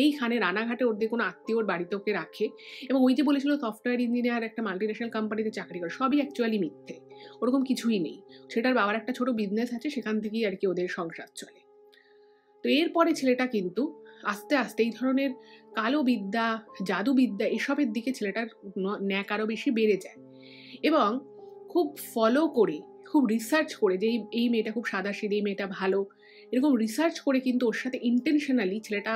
এইখানে রানাঘাটে ওর দিয়ে কোনো আত্মীয়র বাড়িতে ওকে রাখে। এবং ওই যে বলেছিল সফটওয়্যার ইঞ্জিনিয়ার একটা মাল্টিন্যাশনাল কোম্পানিতে চাকরি করে, সবই অ্যাকচুয়ালি মিথ্যে, ওরকম কিছুই নেই। সেটার বাবার একটা ছোট বিজনেস আছে, সেখান থেকেই আর কি ওদের সংসার চলে। তো এরপরে ছেলেটা কিন্তু আস্তে আস্তে এই ধরনের কালো বিদ্যা, জাদুবিদ্যা, এসবের দিকে ছেলেটার ন্যাক আরও বেশি বেড়ে যায়। এবং খুব ফলো করে, খুব রিসার্চ করে যে এই মেয়েটা খুব সাদাসিধে, এই মেয়েটা ভালো, এরকম রিসার্চ করে কিন্তু ওর সাথে ইন্টেনশনালি ছেলেটা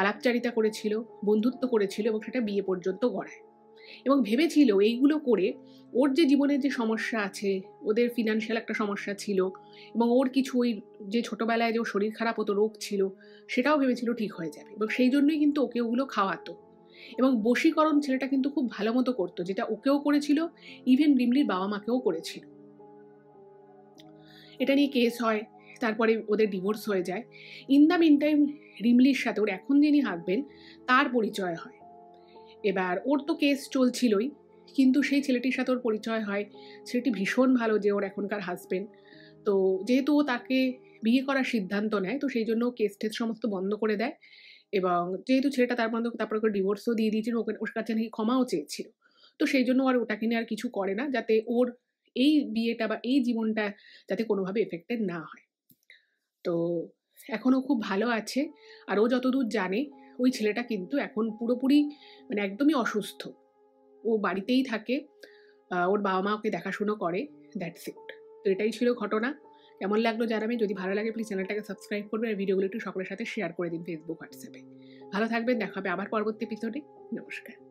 আলাপচারিতা করেছিল, বন্ধুত্ব করেছিল, এবং সেটা বিয়ে পর্যন্ত গড়ায়। এবং ভেবেছিল এইগুলো করে ওর যে জীবনের যে সমস্যা আছে, ওদের ফিনান্সিয়াল একটা সমস্যা ছিল, এবং ওর কিছু ওই যে ছোটবেলায় যে ওর শরীর খারাপ হতো, রোগ ছিল, সেটাও ভেবেছিল ঠিক হয়ে যাবে, এবং সেই জন্যই কিন্তু ওকে ওগুলো খাওয়াতো। এবং বশীকরণ ছেলেটা কিন্তু খুব ভালো মতো করতো, যেটা ওকেও করেছিল, ইভেন রিমলির বাবা মাকেও করেছিল। এটা নিয়ে কেস হয়, তারপরে ওদের ডিভোর্স হয়ে যায়। ইন দ্য মিন টাইম রিমলির সাথে ওর এখন যিনি হাজবেন্ড তার পরিচয় হয়। এবার ওর তো কেস চলছিলই, কিন্তু সেই ছেলেটির সাথে ওর পরিচয় হয়। ছেলেটি ভীষণ ভালো, যে ওর এখনকার হাজবেন্ড। তো যেহেতু ও তাকে বিয়ে করার সিদ্ধান্ত নেয়, তো সেই জন্য কেস টেস সমস্ত বন্ধ করে দেয়। এবং যেহেতু ছেলেটা তারপরে ওকে ডিভোর্সও দিয়ে দিয়েছিল, ওর কাছে নাকি ক্ষমাও চেয়েছিল। তো সেই জন্য আর ওটাকে নিয়ে আর কিছু করে না, যাতে ওর এই বিয়েটা বা এই জীবনটা যাতে কোনোভাবে এফেক্টেড না হয়। তো এখনও খুব ভালো আছে। আর ও যতদূর জানে, ওই ছেলেটা কিন্তু এখন পুরোপুরি মানে একদমই অসুস্থ। ও বাড়িতেই থাকে, ওর বাবা মা ওকে দেখাশুনো করে, দ্যাটস ইট। তো এটাই ছিল ঘটনা। কেমন লাগলো জানাবেন। যদি ভালো লাগে প্লিজ চ্যানেলটাকে সাবস্ক্রাইব করবেন আর ভিডিওগুলো একটু সকলের সাথে শেয়ার করে দিন ফেসবুক, হোয়াটসঅ্যাপে। ভালো থাকবেন, দেখা হবে আবার পরবর্তী এপিসোডে। নমস্কার।